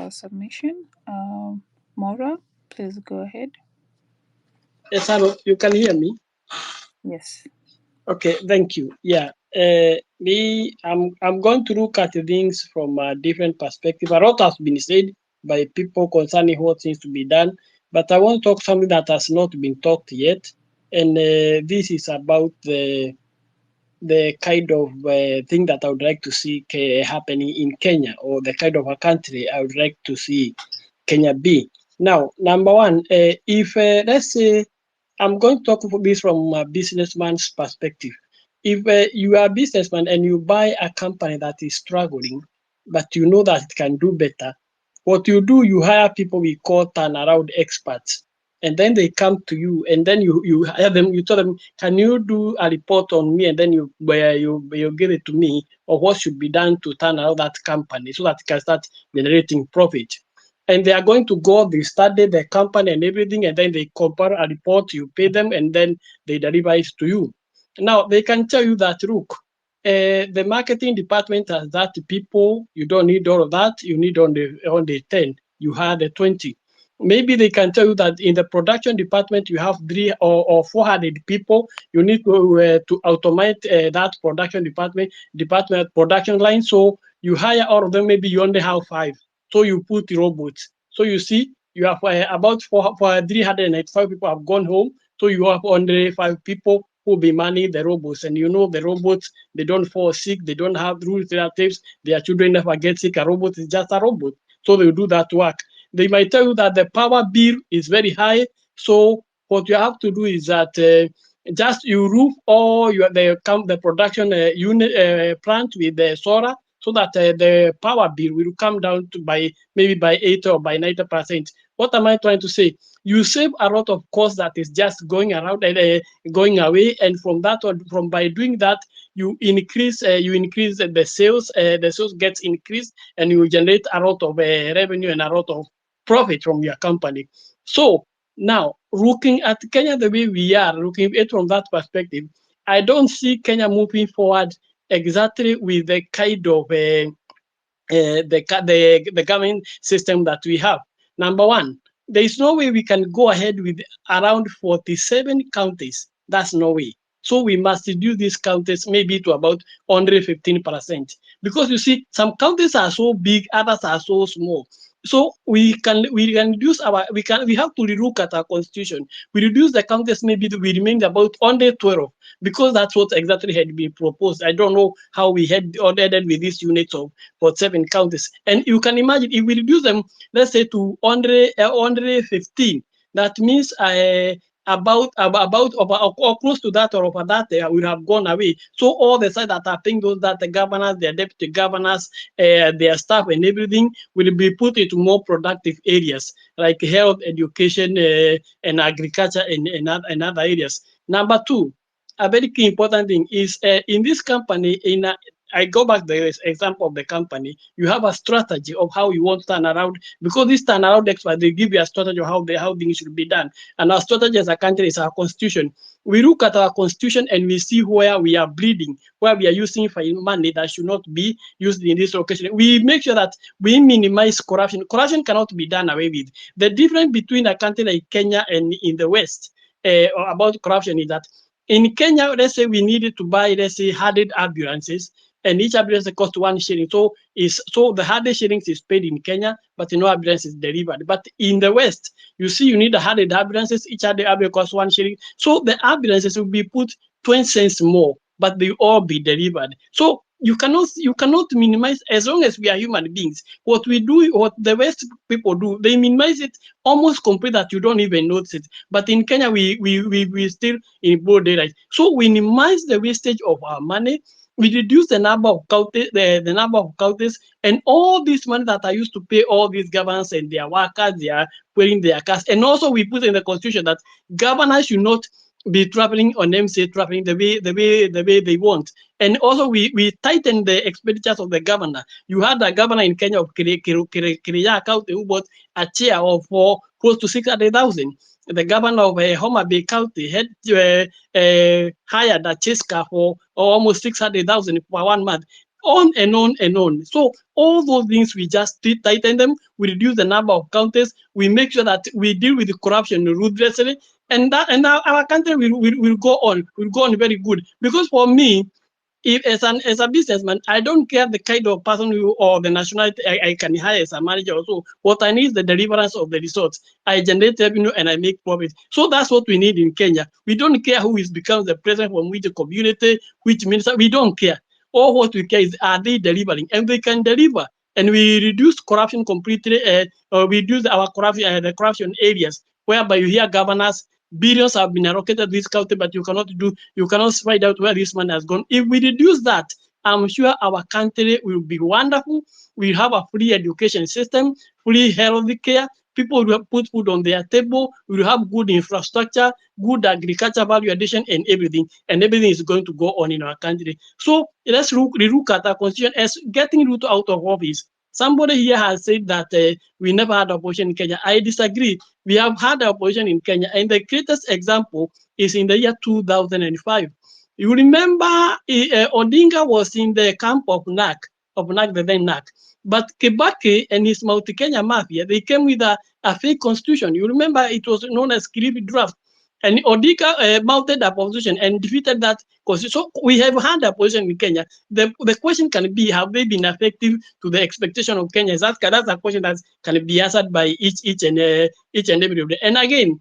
Submission. Maura, please go ahead. Yes, hello, you can hear me? Yes. Okay, thank you. Yeah, I'm going to look at things from a different perspective. A lot has been said by people concerning what needs to be done, but I want to talk something that has not been talked yet, and this is about the kind of thing that I would like to see happening in Kenya, or the kind of a country I would like to see Kenya be. Now, number one, if let's say I'm going to talk about this from a businessman's perspective. If you are a businessman and you buy a company that is struggling, but you know that it can do better, what you do, you hire people we call turnaround experts. And then they come to you, and then you hire them, you tell them, can you do a report on me? And then you give it to me, or what should be done to turn around that company so that it can start generating profit. And they are going to go, they study the company and everything, and then they compare a report, you pay them, and then they deliver it to you. Now, they can tell you that, look, the marketing department has that people, you don't need all of that, you need only 10, you had 20. Maybe they can tell you that in the production department, you have 3 or 400 people, you need to automate that department production line, so you hire all of them, maybe you only have 5. So you put robots. So you see, you have about 395 people have gone home. So you have only 5 people who be manning the robots. And you know the robots, they don't fall sick, they don't have relatives, their children never get sick. A robot is just a robot. So they do that work. They might tell you that the power bill is very high. So what you have to do is that just you roof all the production unit plant with the solar, so that the power bill will come down to maybe by 80 or by 90%. What am I trying to say? You save a lot of cost that is just going around and going away, and from that one, from by doing that, you increase the sales. The sales gets increased, and you generate a lot of revenue and a lot of profit from your company. So now, looking at Kenya the way we are, looking at it from that perspective, I don't see Kenya moving forward exactly with the kind of the government system that we have. Number one, there is no way we can go ahead with around 47 counties. That's no way. So we must reduce these counties maybe to about under 15%. Because you see, some counties are so big, others are so small. So we can reduce we have to relook at our constitution. We reduce the counties, maybe we remain about under 12 because that's what exactly had been proposed. I don't know how we had ordered with these units of for 7 counties. And you can imagine if we reduce them, let's say to under 15, that means about or close to that or over that will have gone away. So all the sides that are paying those that the governors, their deputy governors, their staff and everything will be put into more productive areas like health, education, and agriculture and other areas. Number 2, a very key important thing is in this company, I go back to the example of the company. You have a strategy of how you want to turn around, because this turnaround expert, they give you a strategy of how things should be done. And our strategy as a country is our constitution. We look at our constitution and we see where we are bleeding, where we are using money that should not be used in this location. We make sure that we minimize corruption. Corruption cannot be done away with. The difference between a country like Kenya and in the West about corruption is that in Kenya, let's say we needed to buy, let's say, 100 ambulances, and each ambulance costs 1 shilling. So the 100 shillings is paid in Kenya, but no ambulance is delivered. But in the West, you see, you need 100 ambulances. Each ambulance costs 1 shilling. So the ambulances will be put 20 cents more, but they all be delivered. So you cannot minimize, as long as we are human beings. What we do, what the West people do, they minimize it almost complete that you don't even notice it. But in Kenya, we still in broad daylight. So we minimize the wastage of our money. We reduce the number of counties, the number of counties, and all this money that I used to pay all these governors and their workers, they are wearing their cars. And also we put in the constitution that governors should not be traveling on MCA traveling the way they want. And also we tighten the expenditures of the governor. You had a governor in Kenya of Kiria County who bought a chair of for close to 600,000. The governor of Homa Bay County had hired a chase car for almost 600,000 for 1 month. On and on and on. So all those things, we just tighten them. We reduce the number of counties. We make sure that we deal with the corruption ruthlessly, and our country will go on. Will go on very good. Because for me, if as a businessman, I don't care the kind of person or the nationality I can hire as a manager. Also, what I need is the deliverance of the results. I generate revenue and I make profit. So that's what we need in Kenya. We don't care who is becomes the president from which community, which minister. We don't care. All what we care is, are they delivering, and they can deliver. And we reduce corruption completely. We reduce our corruption, the corruption areas whereby you hear governors. Billions have been allocated this county, but you cannot find out where this money has gone. If we reduce that, I'm sure our country will be wonderful. We have a free education system, free health care. People will put food on their table. We will have good infrastructure, good agriculture value addition, and everything. And everything is going to go on in our country. So let's look at our constitution as getting Ruto out of office. Somebody here has said that we never had opposition in Kenya. I disagree. We have had opposition in Kenya, and the greatest example is in the year 2005. You remember Odinga was in the camp of NAC, the then NAC. But Kibaki and his multi-Kenya mafia, they came with a fake constitution. You remember it was known as Kirifi draft. And Odinga mounted opposition and defeated that constitution. So we have had opposition in Kenya. The question can be, have they been effective to the expectation of Kenya? That's a question that can be answered by each and every. And again,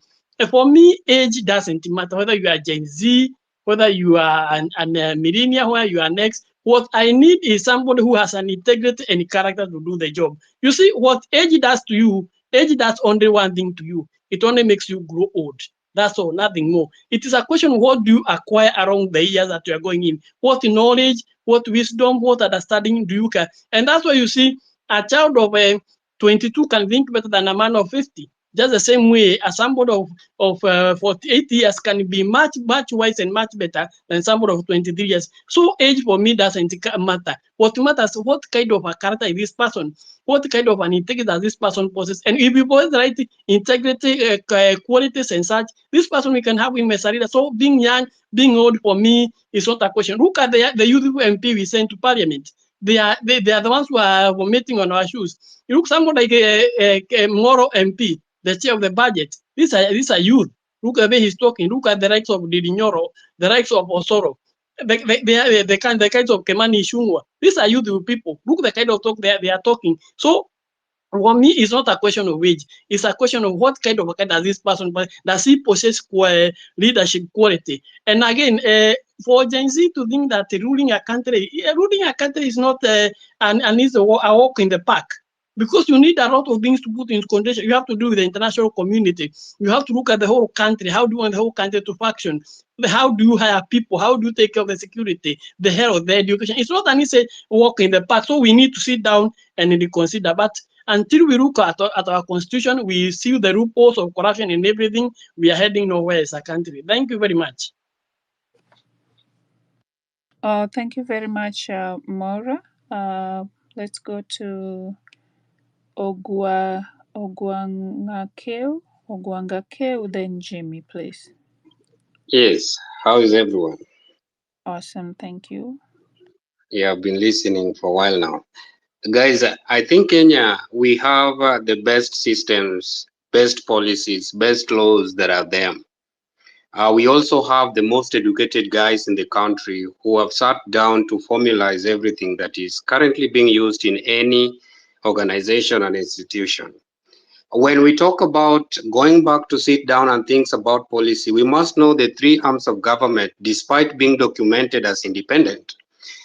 for me, age doesn't matter. Whether you are Gen Z, whether you are an millennial, where you are next. What I need is somebody who has an integrity and character to do the job. You see, what age does to you, age does only one thing to you. It only makes you grow old. That's all, nothing more. It is a question of what do you acquire around the years that you are going in? What knowledge, what wisdom, what understanding do you get? And that's why you see a child of 22 can think better than a man of 50. Just the same way as somebody of 48 years can be much wise and much better than somebody of 23 years. So age for me doesn't matter. What matters is what kind of a character is this person, what kind of an integrity does this person possess. And if you possess the right integrity, qualities and such, this person we can have him as a leader. So being young, being old for me is not a question. Look at the youthful MP we sent to parliament. They are the ones who are vomiting on our shoes. You look somebody like a Moro MP, the chair of the budget. These are youth. Look at the way he's talking. Look at the rights of Didinyoro, the rights of Osoro, the kinds of Kemani Ishungwa. These are youthful people. Look at the kind of talk they are talking. So For me, it's not a question of age. It's a question of what kind of a does this person, does he possess leadership quality? And again, for Gen Z to think that ruling a country is not an easy walk in the park. Because you need a lot of things to put in condition. You have to do with the international community. You have to look at the whole country. How do you want the whole country to function? How do you hire people? How do you take care of the security, the health, the education? It's not an easy walk in the park. So we need to sit down and reconsider. But until we look at our constitution, we see the loopholes of corruption and everything, we are heading nowhere as a country. Thank you very much. Thank you very much, Maura. Let's go to Ogwangakeu, then Jimmy, please. Yes, how is everyone? Awesome, thank you. Yeah, I've been listening for a while now. Guys, I think Kenya, we have the best systems, best policies, best laws that are there. We also have the most educated guys in the country who have sat down to formalize everything that is currently being used in any organization and institution. When we talk about going back to sit down and think about policy, we must know the three arms of government, despite being documented as independent,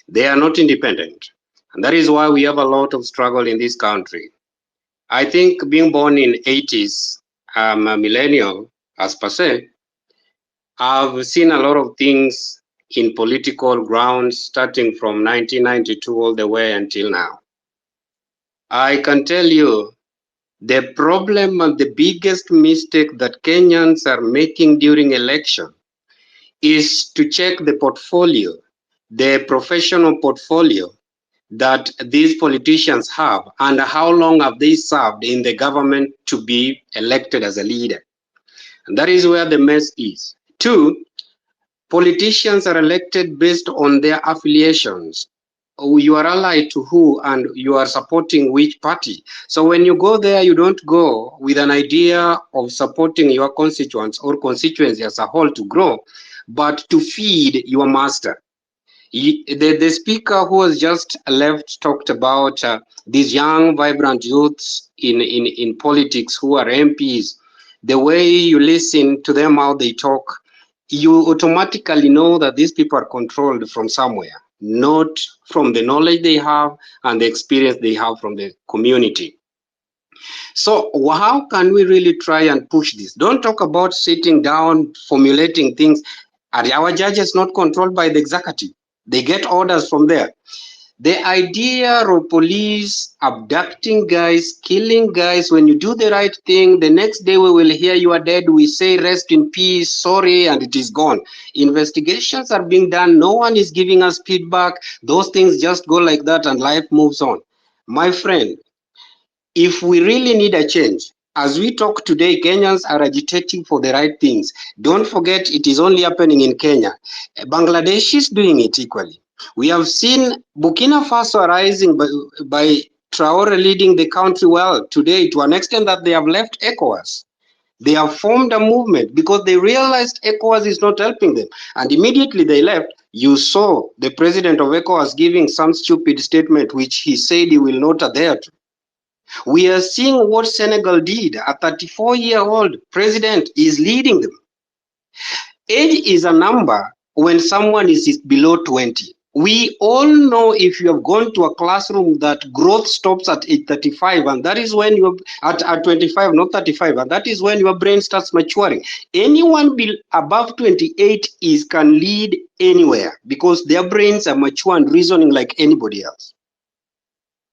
they are not independent. And that is why we have a lot of struggle in this country. I think being born in 80s, I'm a millennial as per se, I've seen a lot of things in political grounds starting from 1992 all the way until now. I can tell you the problem and the biggest mistake that Kenyans are making during election is to check the portfolio, the professional portfolio that these politicians have and how long have they served in the government to be elected as a leader. And that is where the mess is. Two, politicians are elected based on their affiliations. You are allied to who and you are supporting which party. So when you go there, you don't go with an idea of supporting your constituents or constituency as a whole to grow, but to feed your master. The speaker who has just left talked about these young, vibrant youths in politics who are MPs. The way you listen to them, how they talk, you automatically know that these people are controlled from somewhere, not from the knowledge they have and the experience they have from the community. So how can we really try and push this? Don't talk about sitting down, formulating things. Are our judges not controlled by the executive? They get orders from there. The idea of police abducting guys, killing guys, when you do the right thing, the next day we will hear you are dead, we say rest in peace, sorry, and it is gone. Investigations are being done, no one is giving us feedback, those things just go like that and life moves on. My friend, if we really need a change, as we talk today, Kenyans are agitating for the right things. Don't forget it is only happening in Kenya. Bangladesh is doing it equally. We have seen Burkina Faso rising by Traore leading the country well today to an extent that they have left ECOWAS. They have formed a movement because they realized ECOWAS is not helping them. And immediately they left. You saw the president of ECOWAS giving some stupid statement which he said he will not adhere to. We are seeing what Senegal did. A 34-year-old president is leading them. Age is a number when someone is below 20. We all know if you have gone to a classroom that growth stops at age 35, and that is when you're at 25, not 35, and that is when your brain starts maturing. Anyone above 28 can lead anywhere because their brains are mature and reasoning like anybody else.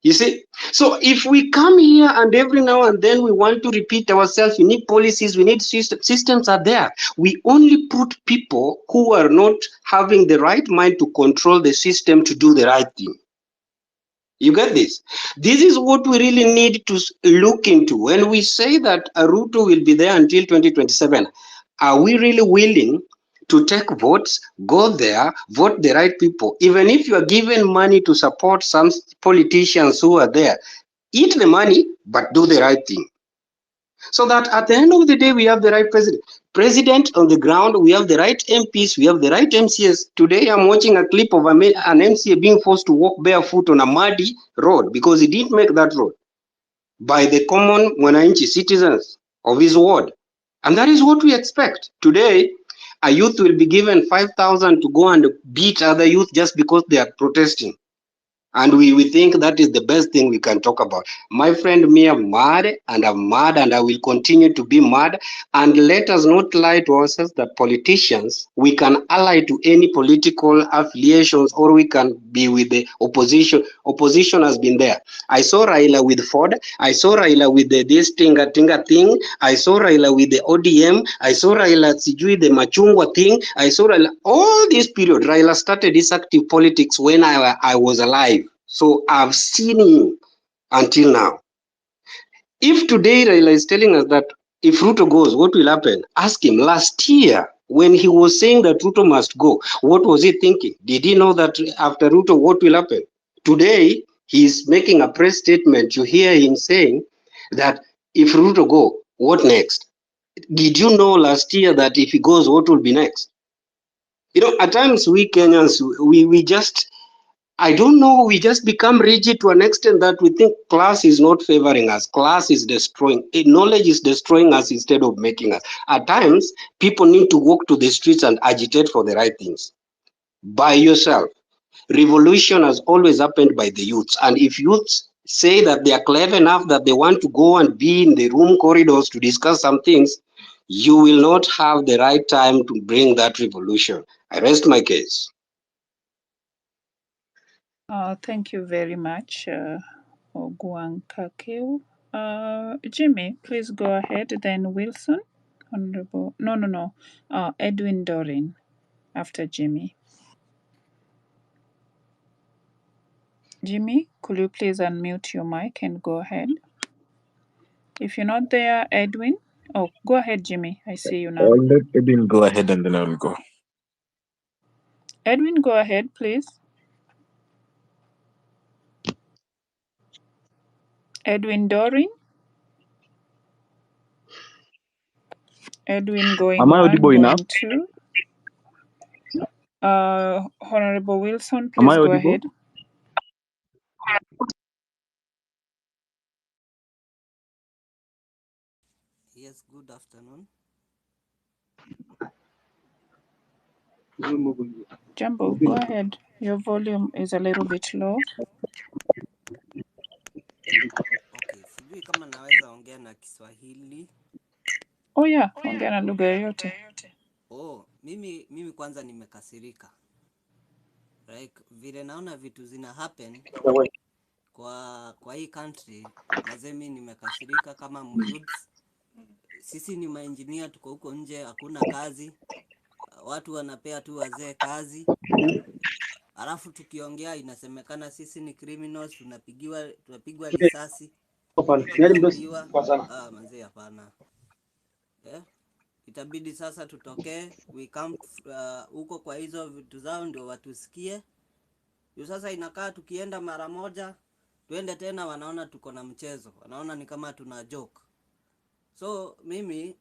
You see, so if we come here and every now and then we want to repeat ourselves, we need policies, we need systems are there. We only put people who are not having the right mind to control the system to do the right thing. You get this? This is what we really need to look into. When we say that a Ruto will be there until 2027, are we really willing to take votes, go there, vote the right people? Even if you are given money to support some politicians who are there, eat the money, but do the right thing. So that at the end of the day, we have the right president. President on the ground, we have the right MPs, we have the right MCs. Today, I'm watching a clip of an MCA being forced to walk barefoot on a muddy road because he didn't make that road. by the common mwananchi citizens of his ward. And that is what we expect. Today, a youth will be given 5,000 to go and beat other youth just because they are protesting. And we think that is the best thing we can talk about. My friend, me, I'm mad, and I will continue to be mad. And let us not lie to ourselves that politicians, we can ally to any political affiliations, or we can be with the opposition. Opposition has been there. I saw Raila with Ford. I saw Raila with this tinga thing. I saw Raila with the ODM. I saw Raila sijui the Machungwa thing. I saw Raila all this period. Raila started his active politics when I was alive. So I've seen him until now. If today Raila is telling us that if Ruto goes, what will happen? Ask him last year when he was saying that Ruto must go. What was he thinking? Did he know that after Ruto, what will happen? Today, he's making a press statement. You hear him saying that if Ruto go, what next? Did you know last year that if he goes, what will be next? You know, at times we Kenyans, we just I don't know, we just become rigid to an extent that we think class is not favoring us. Class is destroying, knowledge is destroying us instead of making us. At times, people need to walk to the streets and agitate for the right things. By yourself. Revolution has always happened by the youths. And if youths say that they are clever enough that they want to go and be in the room corridors to discuss some things, you will not have the right time to bring that revolution. I rest my case. Thank you very much, Ogwang Kakeu. Jimmy, please go ahead. Then Wilson, Honorable. No. Edwin Dorin after Jimmy. Jimmy, could you please unmute your mic and go ahead? If you're not there, Edwin. Oh, go ahead, Jimmy. I see you now. I'll let Edwin go ahead and then I'll go. Edwin, go ahead, please. Edwin Dorin. Edwin going Am I one, audible going enough? two. Honorable Wilson, Am please I go audible? ahead. Yes, good afternoon. Jumbo, go ahead. Your volume is a little bit low. Okay, sijui kama naweza ongea na Kiswahili. Oh yeah, ongea na lugha yoyote. Oh, mimi kwanza nimekasirika. Like vile naona vitu zina happen kwa hii country, mazemi nimekasirika kama muyouth. Sisi ni maengineer, tuko huko nje, hakuna kazi. Watu wanapea tu wazee kazi. Alafu tukiongea inasemekana sisi ni criminals, tunapigwa risasi. Tunafungiwa. Manze hapana. Itabidi sasa tutokee, we come huko kwa hizo vitu zao ndio watusikie. Sasa inakaa tukienda mara moja, tuende tena wanaona tuko na mchezo. Wanaona ni kama tuna joke. So mimi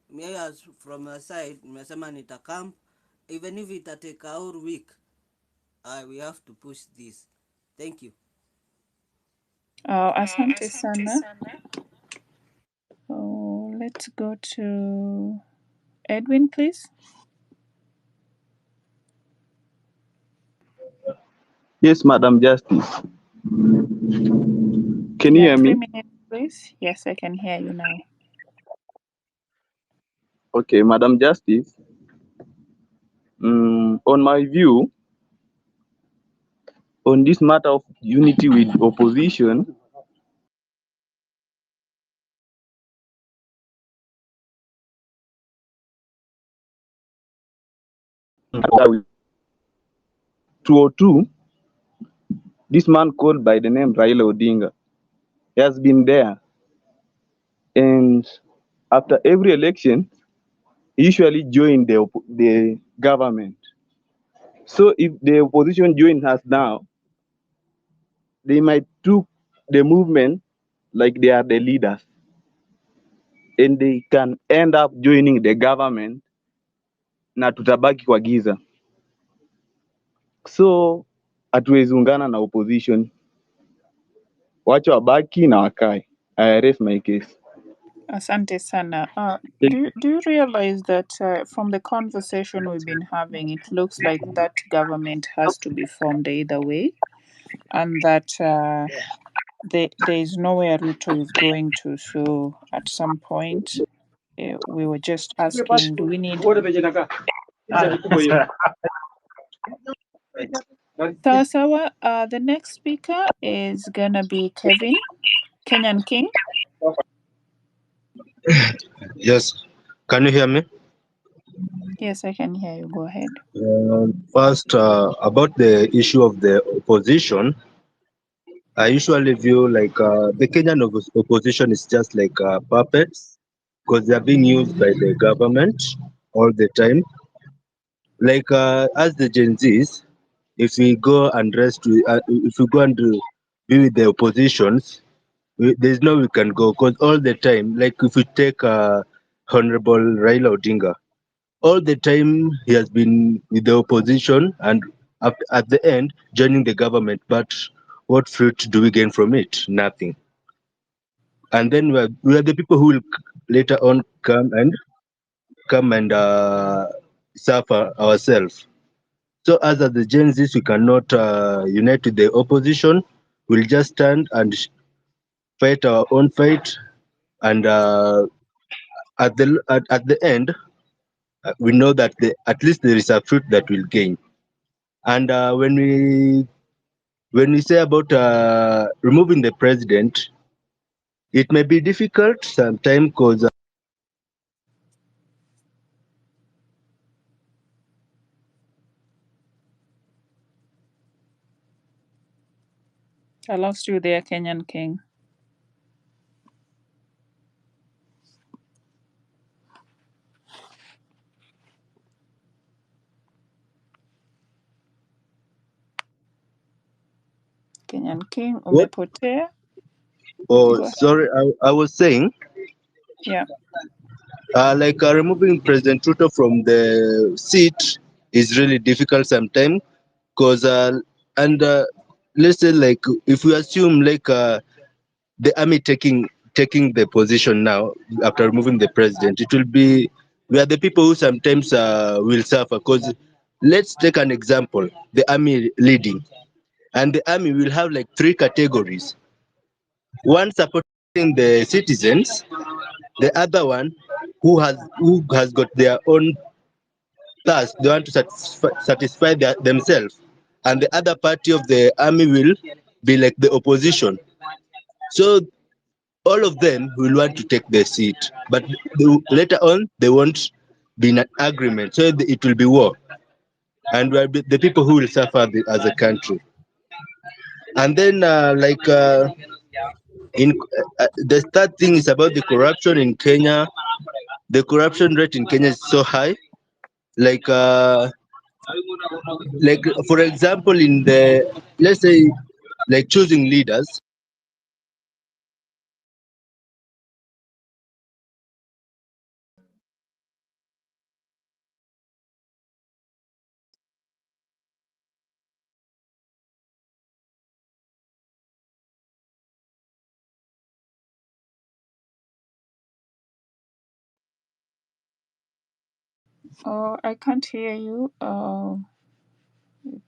from my side nimesema nitakam, even if it take a whole week. We have to push this. Thank you. Asante sana. Let's go to Edwin, please. Yes, Madam Justice. Can you hear 3 me? minutes, please. Yes, I can hear you now. Okay, Madam Justice. On my view, on this matter of unity with opposition, with 202, this man called by the name Raila Odinga, he has been there. And after every election, he usually join the government. So if the opposition join us now, they might took the movement like they are the leaders. And they can end up joining the government na tutabaki kwa giza. So hatuwezi ungana na opposition, wacha wabaki na wakae. I raise my case. Asante sana. Thank Do you realize that from the conversation we've been having, it looks like that government has to be formed either way, and that there is nowhere Ruto is going to. So at some point, we were just asking, do we need? Sawa, the next speaker is gonna be Kevin, Kenyan King. Yes. Can you hear me? Yes, I can hear you. Go ahead. First, about the issue of the opposition, I usually view like the Kenyan opposition is just like puppets because they are being used by the government all the time. Like as the Gen Zs, if we go and if we go and be with the oppositions, there's no we can go because all the time, like if we take Honorable Raila Odinga, all the time he has been with the opposition and at the end joining the government. But what fruit do we gain from it? Nothing. And then we are the people who will later on come and suffer ourselves. So as the Gen Zs, we cannot unite with the opposition. We'll just stand and fight our own fight. And at the end, we know that at least there is a fruit that we'll gain. And when we say about removing the president, it may be difficult sometimes because I lost you there, Kenyan King. Kenyan King, what? umepotea. Oh, Go ahead. sorry, I was saying, Yeah. like removing President Ruto from the seat is really difficult sometimes because and let's say like if we assume like the army taking the position now after removing the president, it will be we are the people who sometimes will suffer because let's take an example, the army leading, and the army will have like three categories: one supporting the citizens, the other one who has got their own task, they want to satisfy themselves, and the other party of the army will be like the opposition. So all of them will want to take the seat, but later on they won't be in an agreement, so it will be war, and we are the people who will suffer as a country. And then in the third thing is about the corruption in Kenya. The corruption rate in Kenya is so high. Like for example, in the let's say like choosing leaders. Oh, I can't hear you,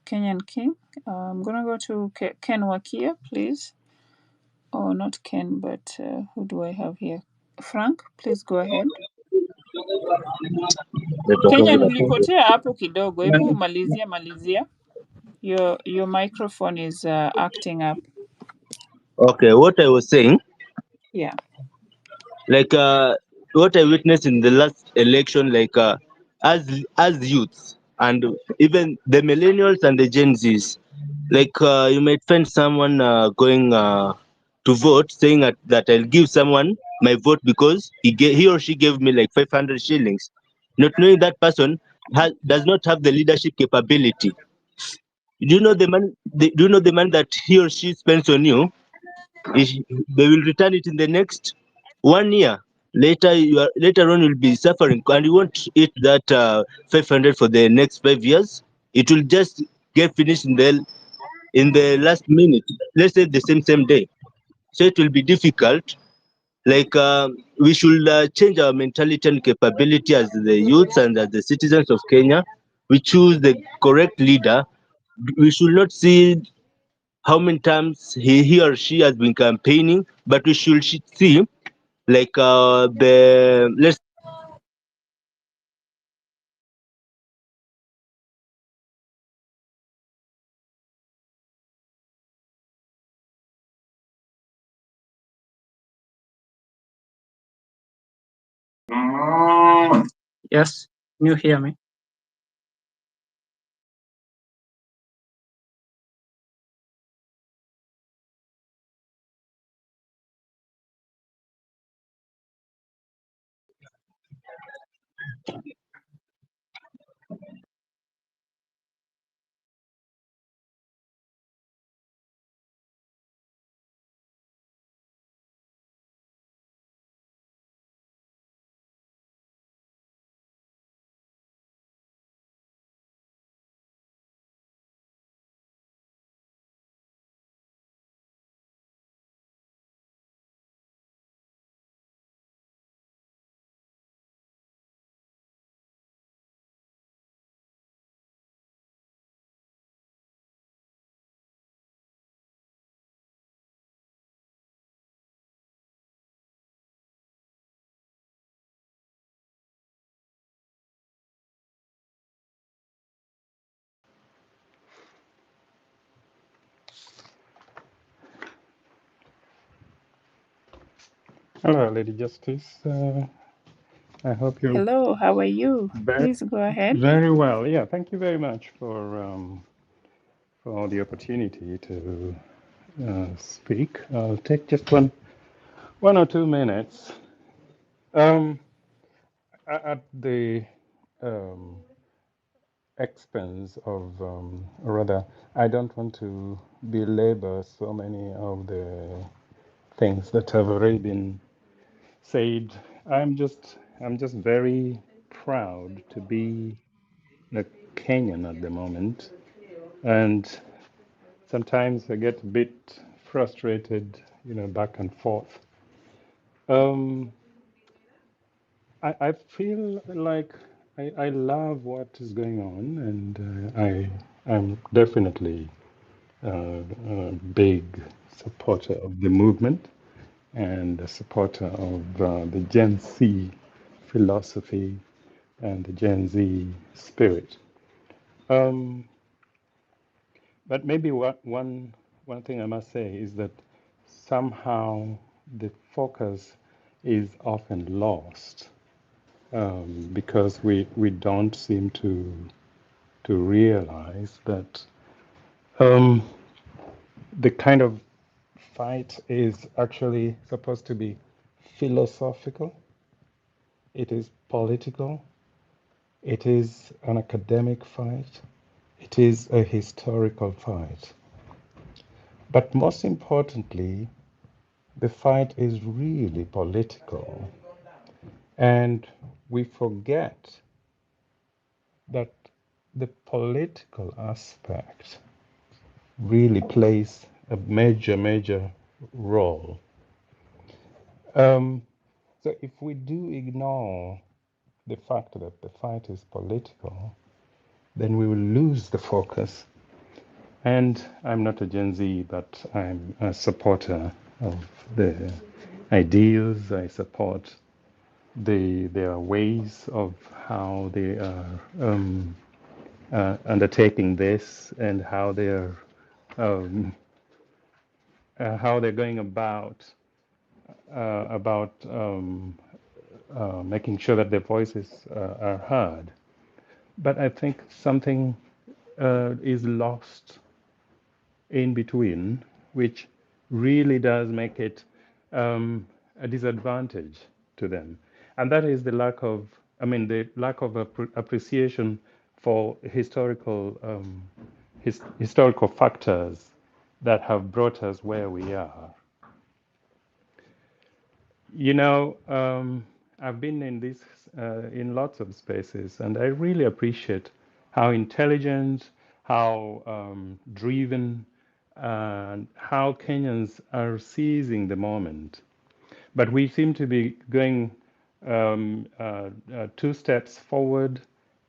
Kenyan King. I'm gonna go to Ken Wakia, please. Oh, not Ken, but who do I have here? Frank, please go ahead. Kenyan, ulipotea hapo kidogo. Hebu malizia. Your microphone is acting up. Okay, what I was saying, Yeah. like what I witnessed in the last election, like as youths and even the millennials and the Gen Zs, like you might find someone going to vote, saying that I'll give someone my vote because he or she gave me like 500 shillings, not knowing that person does not have the leadership capability. Do you know the money? Do you know the money that he or she spends on you? Is they will return it in the next 1 year. Later on you'll be suffering, and you won't eat that 500 for the next 5 years. It will just get finished in the last minute. Let's say the same day. So it will be difficult. Like we should change our mentality and capability as the youths and as the citizens of Kenya. We choose the correct leader. We should not see how many times he or she has been campaigning, but we should see like the let's Yes, can you hear me? Hello, Lady Justice. I hope you're Hello, how are you? Please go ahead. very well. Yeah, thank you very much for the opportunity to speak. I'll take just one or 2 minutes. At the um, expense of, or rather, I don't want to belabor so many of the things that have already been said. I'm just very proud to be a Kenyan at the moment, and sometimes I get a bit frustrated, back and forth. I feel like I love what is going on, and I'm definitely a big supporter of the movement and a supporter of the Gen Z philosophy and the Gen Z spirit. Um, but maybe one thing I must say is that somehow the focus is often lost, because we don't seem to realize that the kind of fight is actually supposed to be philosophical, it is political, it is an academic fight, it is a historical fight. But most importantly, the fight is really political. And we forget that the political aspect really plays a major role. So if we do ignore the fact that the fight is political, then we will lose the focus. And I'm not a Gen Z, but I'm a supporter of the ideals. I support their ways of how they are undertaking this and um, how they're going about making sure that their voices are heard. But I think something is lost in between, which really does make it a disadvantage to them. And that is the lack of appreciation for historical factors that have brought us where we are. I've been in lots of spaces, and I really appreciate how intelligent, how driven, and how Kenyans are seizing the moment. But we seem to be going 2 steps forward,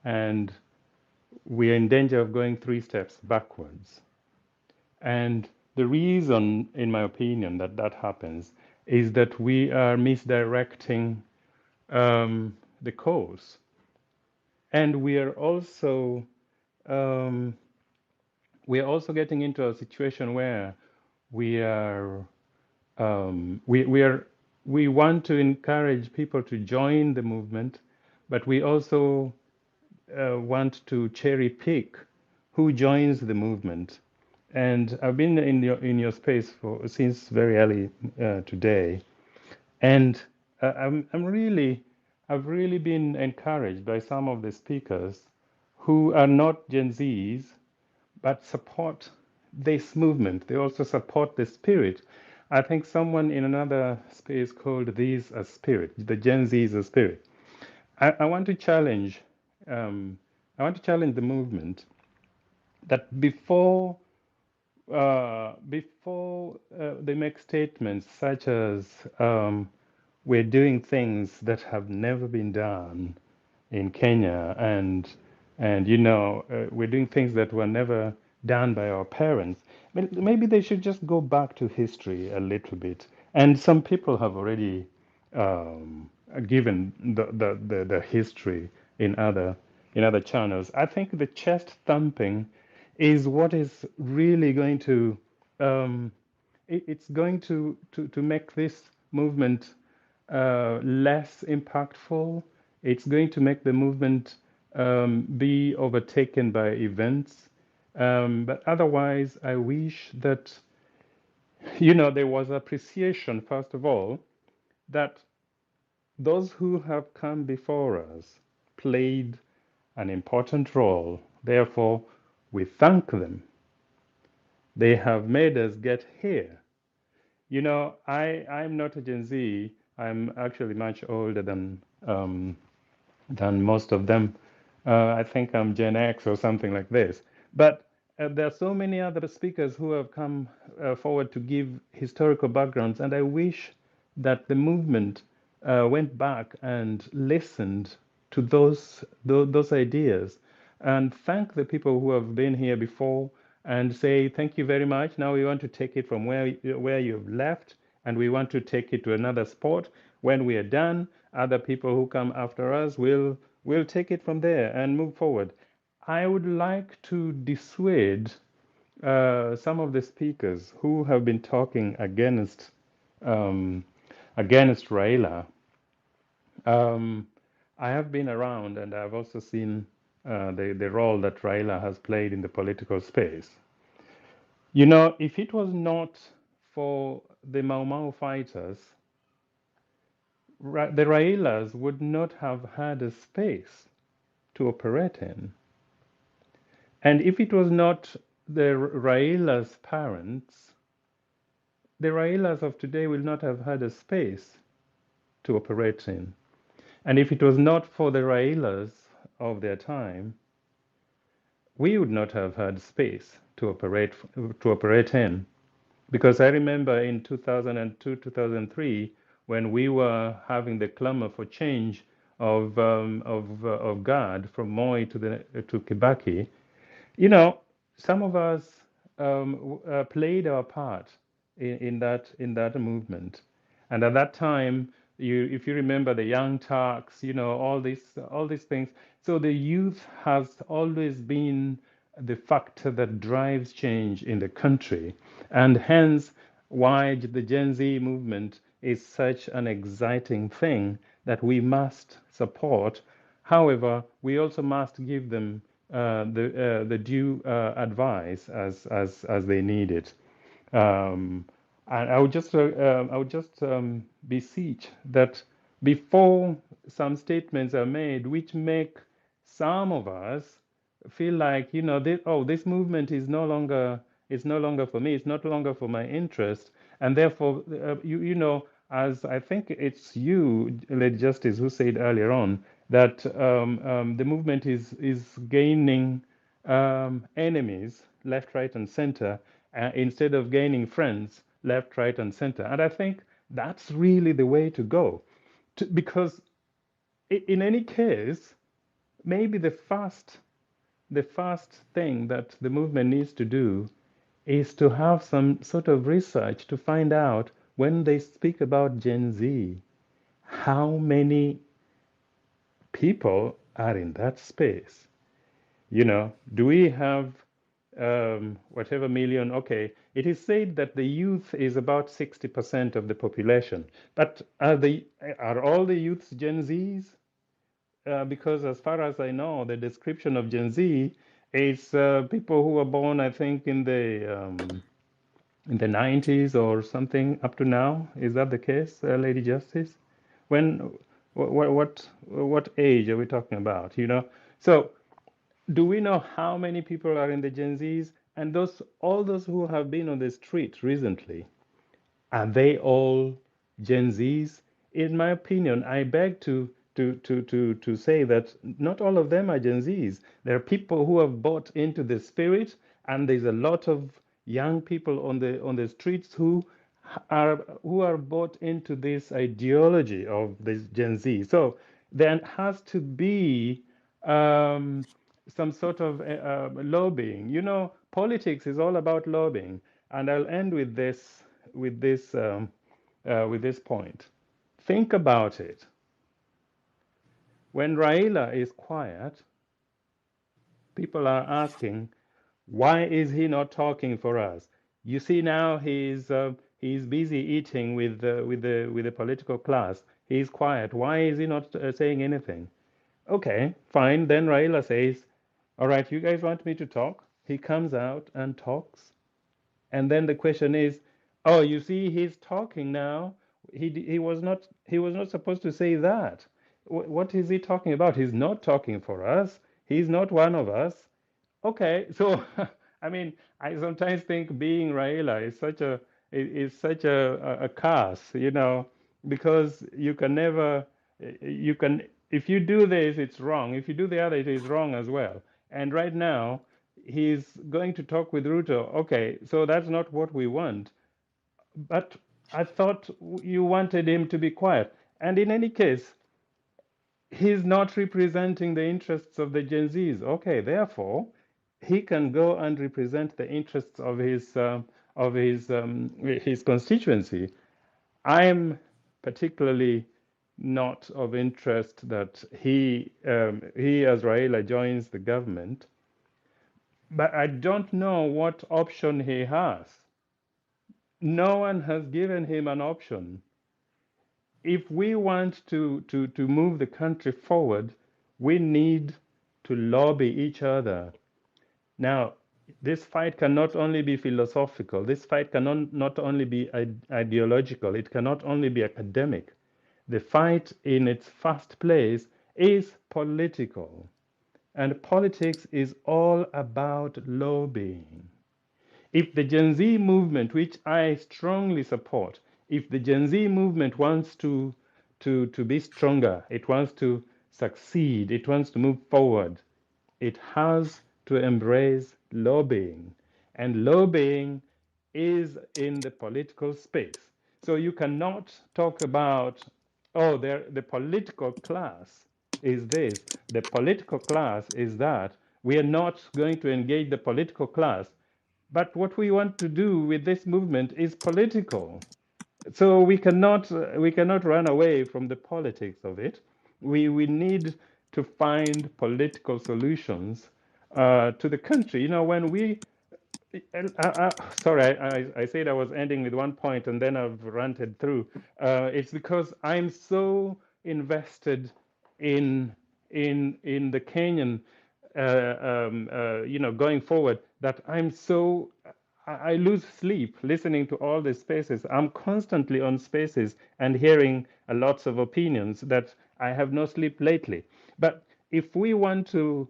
and we are in danger of going 3 steps backwards. And the reason, in my opinion, that that happens is that we are misdirecting the course, and um, we are also getting into a situation where we are we are we want to encourage people to join the movement, but we also want to cherry pick who joins the movement. And I've been in your space for since very early today, and I've really been encouraged by some of the speakers who are not Gen Zs but support this movement. They also support the spirit. I think someone in another space called these a spirit. The Gen Z is a spirit. I want to challenge. I want to challenge the movement that before they make statements such as we're doing things that have never been done in Kenya, and we're doing things that were never done by our parents. Maybe they should just go back to history a little bit. And some people have already um, given the history in other channels. I think the chest thumping is what is really going to it's going to make this movement less impactful. It's going to make the movement be overtaken by events. But otherwise, I wish that, there was appreciation, first of all, that those who have come before us played an important role. Therefore, we thank them. They have made us get here. I'm not a Gen Z. I'm actually much older than most of them. I think I'm Gen X or something like this. But there are so many other speakers who have come forward to give historical backgrounds, and I wish that the movement went back and listened to those ideas and thank the people who have been here before and say thank you very much. Now we want to take it from where you've left, and we want to take it to another spot. When we are done, other people who come after us will take it from there and move forward. I would like to dissuade some of the speakers who have been talking um, against Raila. I have been around, and I've also seen the role that Raila has played in the political space. If it was not for the Mau Mau fighters, the Railas would not have had a space to operate in. And if it was not the Raila's parents, the Railas of today will not have had a space to operate in. And if it was not for the Railas of their time, we would not have had space to operate in. Because I remember in 2002, 2003, when we were having the clamor for change of God from Moi to Kibaki, some of us played our part in that movement, and at that time, if you remember the Young Turks, all these things. So the youth has always been the factor that drives change in the country, and hence why the Gen Z movement is such an exciting thing that we must support. However, we also must give them the due advice as they need it. And I would just beseech that before some statements are made, which make some of us feel like this movement is no longer for me, it's no longer for my interest, and therefore as I think it's you, Lady Justice, who said earlier on that the movement is gaining enemies left, right, and center instead of gaining friends left, right, and center. And I think That's really the way to go. Because in any case, maybe the first thing that the movement needs to do is to have some sort of research to find out when they speak about Gen Z, how many people are in that space. Do we have whatever million? Okay, it is said that the youth is about 60% of the population, but are all the youths Gen Zs? Because as far as I know, the description of Gen Z is people who were born, I think, in the 90s or something up to now. Is that the case, Lady Justice? When, what age are we talking about? So do we know how many people are in the Gen Zs? And all those who have been on the street recently, are they all Gen Zs? In my opinion, I beg to say that not all of them are Gen Zs. There are people who have bought into the spirit, and there's a lot of young people on the streets who are bought into this ideology of this Gen Z. So there has to be um, some sort of lobbying. Politics is all about lobbying, and I'll end with this with this point. Think about it. When Raila is quiet, people are asking, why is he not talking for us? You see now he's busy eating with the political class. He's quiet. Why is he not saying anything? Okay, fine. Then Raila says, all right, you guys want me to talk? He comes out and talks. And then the question is, oh, you see, he's talking now. He was not supposed to say that. What is he talking about? He's not talking for us. He's not one of us. Okay, so I mean, I sometimes think being Raila is such a curse, because you can never you can if you do this, it's wrong. If you do the other, it is wrong as well. And right now, he's going to talk with Ruto. Okay, so that's not what we want. But I thought you wanted him to be quiet. And in any case, he's not representing the interests of the Gen Zs. Okay, therefore, he can go and represent the interests of his constituency. I'm particularly not of interest that he as Raila joins the government, but I don't know what option he has. No one has given him an option. If we want to move the country forward, we need to lobby each other. Now, this fight cannot only be philosophical. This fight cannot not only be ideological. It cannot only be academic. The fight in its first place is political. And politics is all about lobbying. If the Gen Z movement, which I strongly support, if the Gen Z movement wants to be stronger, it wants to succeed, it wants to move forward, it has to embrace lobbying. And lobbying is in the political space. So you cannot talk about, oh, the political class is this, the political class is that. We are not going to engage the political class. But what we want to do with this movement is political. So we cannot run away from the politics of it. We need to find political solutions to the country. When we sorry, I said I was ending with one point and then I've ranted through. It's because I'm so invested in in the Kenyan, going forward, that I lose sleep listening to all these spaces. I'm constantly on spaces and hearing lots of opinions that I have no sleep lately. But if we want to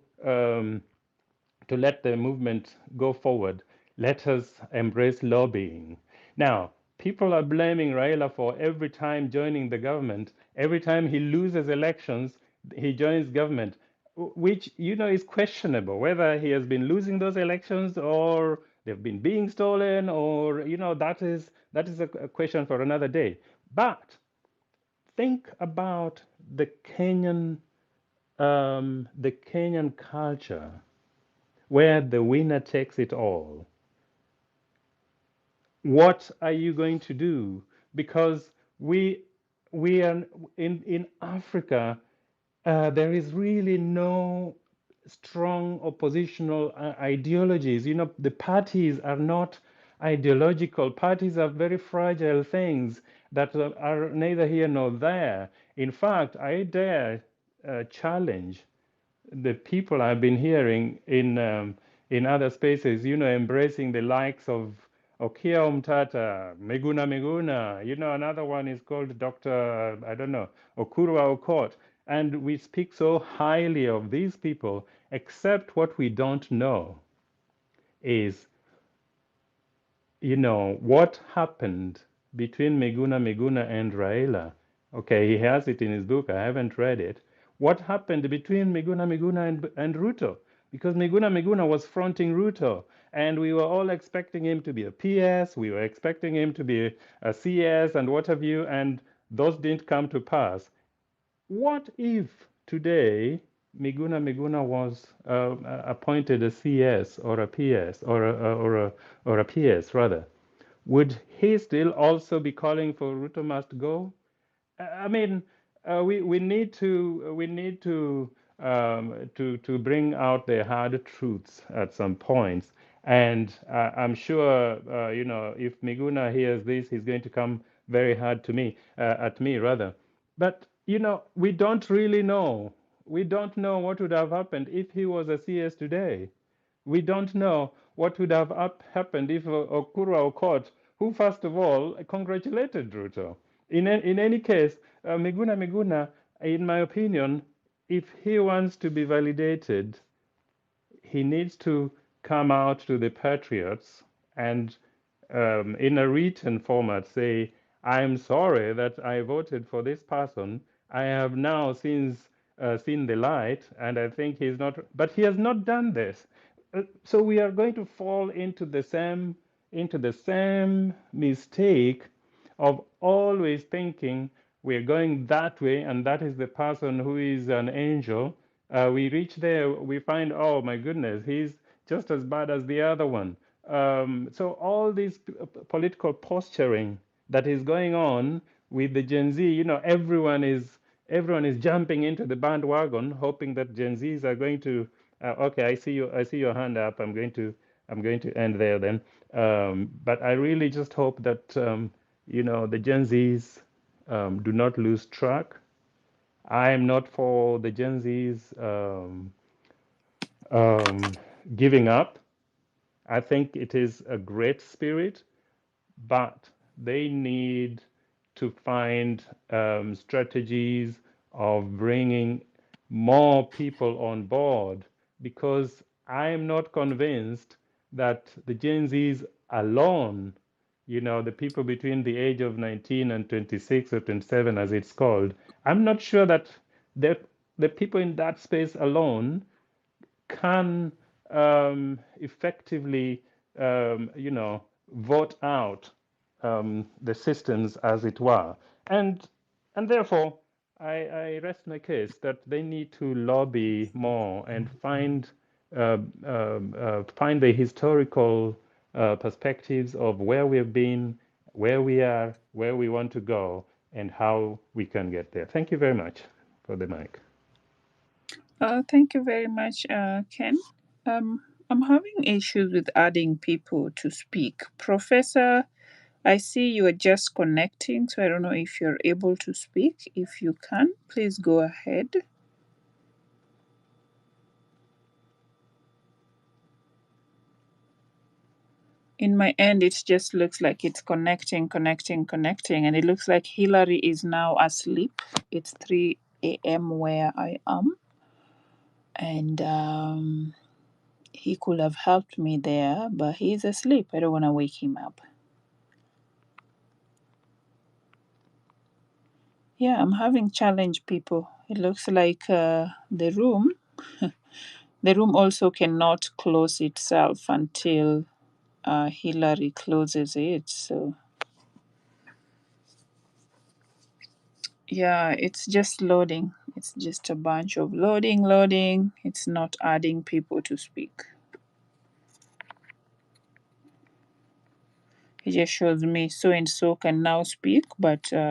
let the movement go forward, let us embrace lobbying. Now, people are blaming Raila for every time joining the government. Every time he loses elections, he joins government, which is questionable whether he has been losing those elections or they've been being stolen, or that is a question for another day. But think about the Kenyan culture, where the winner takes it all. What are you going to do? Because we are in Africa. There is really no strong oppositional ideologies. You know, the parties are not ideological. Parties are very fragile things that are neither here nor there. In fact, I dare challenge the people I've been hearing in other spaces, you know, embracing the likes of Okia Umtata, Meguna, you know, another one is called Dr. I don't know, Okurwa Okot. And we speak so highly of these people, except what we don't know is, you know, what happened between Meguna and Raila. Okay, he has it in his book. I haven't read it. What happened between Meguna and Ruto? Because Meguna was fronting Ruto, and we were all expecting him to be a PS, we were expecting him to be a CS, and what have you, and those didn't come to pass. What if today Meguna was appointed a CS or a PS or a PS rather? Would he still also be calling for Ruto must go? I mean, we need to bring out the hard truths at some points, and I'm sure you know, if Miguna hears this, he's going to come very hard to me at me rather. But you know, we don't really know. We don't know what would have happened if he was a CS today. We don't know what would have happened if Okura Okot, who first of all congratulated Ruto. In any case, Miguna, in my opinion, if he wants to be validated, he needs to come out to the patriots and in a written format say, I'm sorry that I voted for this person. I have now since seen the light, and I think he's not, but he has not done this. So we are going to fall into the same mistake of always thinking we're going that way, and that is the person who is an angel. We reach there, we find, oh my goodness, he's just as bad as the other one. So all this political posturing that is going on with the Gen Z, you know, everyone is jumping into the bandwagon, hoping that Gen Zs are going to. Okay, I see your hand up. I'm going to end there then. But I really just hope that you know, the Gen Zs do not lose track. I am not for the Gen Zs giving up. I think it is a great spirit, but they need to find strategies of bringing more people on board, because I am not convinced that the Gen Zs alone, you know, the people between the age of 19 and 26 or 27, as it's called, I'm not sure that the people in that space alone can effectively, you know, vote out the systems, as it were, and therefore, I rest my case that they need to lobby more and find the historical perspectives of where we've been, where we are, where we want to go, and how we can get there. Thank you very much for the mic. Thank you very much, Ken. I'm having issues with adding people to speak. Professor, I see you are just connecting, so I don't know if you're able to speak. If you can, please go ahead. In my end, it just looks like it's connecting, and it looks like Hillary is now asleep. It's 3 a.m. where I am, and he could have helped me there, but he's asleep. I don't want to wake him up. Yeah, I'm having challenge, people. It looks like the room also cannot close itself until Hillary closes it. So Yeah, it's just loading. It's just a bunch of loading. It's not adding people to speak. It just shows me so and so can now speak, but